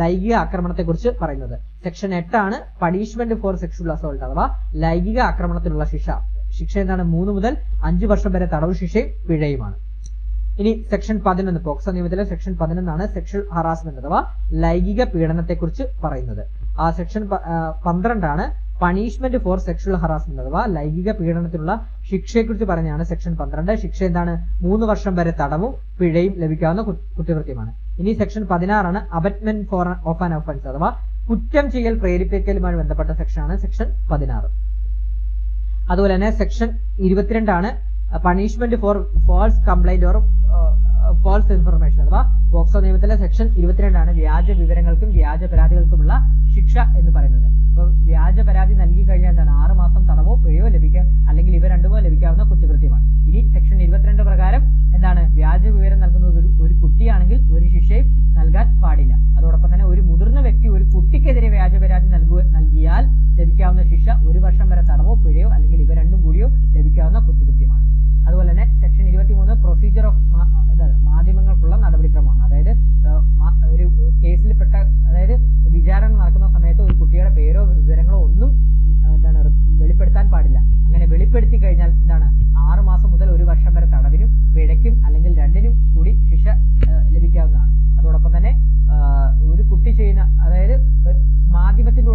ലൈംഗിക ആക്രമണത്തെ കുറിച്ച് പറയുന്നത്. Section 8 punishment for sexual assault അഥവാ ലൈംഗിക ആക്രമണത്തിനുള്ള ശിക്ഷ എന്താണ്, 3 മുതൽ 5 വർഷം വരെ തടവ് ശിക്ഷയും പിഴയുമാണ്. ഇനി സെക്ഷൻ 11 പോക്സോ നിയമത്തിലെ സെക്ഷൻ 11 സെക്ഷൽ ഹറാസ്മെന്റ് അഥവാ ലൈംഗിക പീഡനത്തെ കുറിച്ച് പറയുന്നത്. ആ section 12 punishment for sexual harassment അഥവാ ലൈംഗിക പീഡനത്തിനുള്ള ശിക്ഷയെക്കുറിച്ച് പറഞ്ഞാണ് സെക്ഷൻ 12. ശിക്ഷ എന്താണ്, 3 വർഷം വരെ തടവും പിഴയും ലഭിക്കാവുന്ന കുറ്റകൃത്യമാണ്. ഇനി section 16 abetment for of an offence അഥവാ കുറ്റം ചെയ്യൽ പ്രേരിപ്പിക്കലുമായി ബന്ധപ്പെട്ട സെക്ഷനാണ് സെക്ഷൻ 16. അതുപോലെ തന്നെ section 22 punishment for false complaint or false information അഥവാ പോക്സോ നിയമത്തിലെ സെക്ഷൻ 22 വ്യാജ വിവരങ്ങൾക്കും വ്യാജ പരാതികൾക്കുമുള്ള ശിക്ഷ എന്ന് പറയുന്നത്. അപ്പോൾ വ്യാജ പരാതി നൽകി കഴിഞ്ഞാൽ എന്താണ്, 6 മാസം തടവോ പിഴയോ ലഭിക്കുക അല്ലെങ്കിൽ ഇവ രണ്ടുമോ ലഭിക്കാവുന്ന കുറ്റകൃത്യമാണ്. ഇനി സെക്ഷൻ 22 പ്രകാരം എന്താണ്, വ്യാജ വിവരം നൽകുന്നത് ഒരു കുട്ടിയാണെങ്കിൽ ഒരു ശിക്ഷയും നൽകാൻ പാടില്ല. അതോടൊപ്പം തന്നെ ഒരു മുതിർന്ന വ്യക്തി ഒരു കുട്ടിക്കെതിരെ വ്യാജ പരാതി നൽകിയാൽ ലഭിക്കാവുന്ന ശിക്ഷ 1 വർഷം വരെ തടവോ പിഴയോ അല്ലെങ്കിൽ ഇവ രണ്ടും കൂടിയോ ലഭിക്കാവുന്ന കുറ്റകൃത്യമാണ്. അതുപോലെ തന്നെ സെക്ഷൻ 23 പ്രൊസീജിയർ ഓഫ് മാധ്യമങ്ങൾക്കുള്ള നടപടിക്രമമാണ്. അതായത് ഒരു കേസിൽപ്പെട്ട അതായത് വിചാരണ നടക്കുന്ന സമയത്ത് ഒരു കുട്ടിയുടെ പേരോ വിവരങ്ങളോ ഒന്നും വെളിപ്പെടുത്താൻ പാടില്ല. അങ്ങനെ വെളിപ്പെടുത്തി കഴിഞ്ഞാൽ എന്താണ്, 6 മാസം മുതൽ 1 വർഷം വരെ തടവിനും പിഴയ്ക്കും അല്ലെങ്കിൽ രണ്ടിനും കൂടി ശിക്ഷ ലഭിക്കാവുന്നതാണ്. അതോടൊപ്പം തന്നെ ഒരു കുട്ടി ചെയ്യുന്ന അതായത് മാധ്യമത്തിന്റെ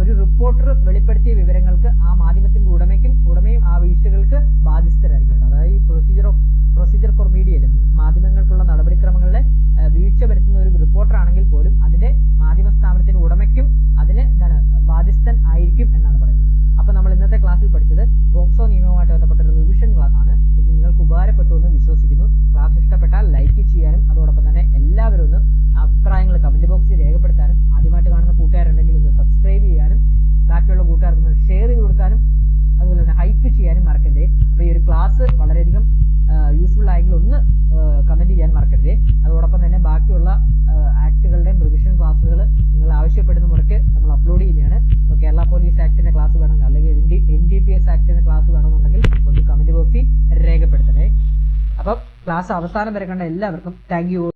ഒരു റിപ്പോർട്ടർ വെളിപ്പെടുത്തിയ വിവരങ്ങൾക്ക് ആ മാധ്യമത്തിന്റെ ഉടമയും ആ വീഴ്ചകൾക്ക് ബാധ്യസ്ഥരായിരിക്കും. അതായത് ഈ പ്രൊസീജിയർ ഫോർ മീഡിയയിൽ മാധ്യമങ്ങൾക്കുള്ള നടപടിക്രമങ്ങളിലെ വീഴ്ച വരുത്തുന്ന ഒരു റിപ്പോർട്ടർ ആണെങ്കിൽ പോലും അതിന്റെ മാധ്യമ സ്ഥാപനത്തിന്റെ ഉടമയ്ക്കും അതിന് ബാധ്യസ്ഥൻ ആയിരിക്കും എന്നാണ് പറയുന്നത്. അപ്പൊ നമ്മൾ ഇന്നത്തെ ക്ലാസ്സിൽ പഠിച്ചത് പോക്സോ നിയമവുമായിട്ട് ബന്ധപ്പെട്ട ഒരു റിവിഷൻ ക്ലാസ് ആണ്. ഇത് നിങ്ങൾക്ക് ഉപകാരപ്പെട്ടു എന്ന് വിശ്വസിക്കുന്നു. ക്ലാസ് ഇഷ്ടപ്പെട്ടാൽ ലൈക്ക് ചെയ്യാനും അതോടൊപ്പം തന്നെ എല്ലാവരും ഒന്ന് അഭിപ്രായങ്ങൾ കമന്റ് ബോക്സിൽ രേഖപ്പെടുത്താനും ആദ്യമായിട്ട് കാണുന്ന കൂട്ടുകാരുണ്ടെങ്കിൽ ഒന്ന് സബ്സ്ക്രൈബ് ചെയ്യാനും ബാക്കിയുള്ള കൂട്ടുകാർക്ക് ഷെയർ ചെയ്ത് കൊടുക്കാനും അതുപോലെ തന്നെ ഹൈപ്പ് ചെയ്യാനും മറക്കരുതേ. അപ്പോൾ ഈ ഒരു ക്ലാസ് വളരെയധികം യൂസ്ഫുൾ ആയെങ്കിൽ ഒന്ന് കമന്റ് ചെയ്യാൻ മറക്കരുതേ. അതോടൊപ്പം തന്നെ ബാക്കിയുള്ള ആക്ടുകളുടെയും റിവിഷൻ ക്ലാസ്സുകൾ നിങ്ങൾ ആവശ്യപ്പെടുന്ന മുറയ്ക്ക് നമ്മൾ അപ്ലോഡ് ചെയ്യുന്നതാണ്. ഇപ്പോൾ കേരള പോലീസ് ആക്ടിന്റെ ക്ലാസ് വേണമെങ്കിൽ അല്ലെങ്കിൽ NDPS ആക്ടിന്റെ ക്ലാസ് വേണമെന്നുണ്ടെങ്കിൽ ഒന്ന് കമന്റ് ബോക്സിൽ രേഖപ്പെടുത്തണേ. അപ്പം ക്ലാസ് അവസാനം വരെ കണ്ട എല്ലാവർക്കും താങ്ക് യു.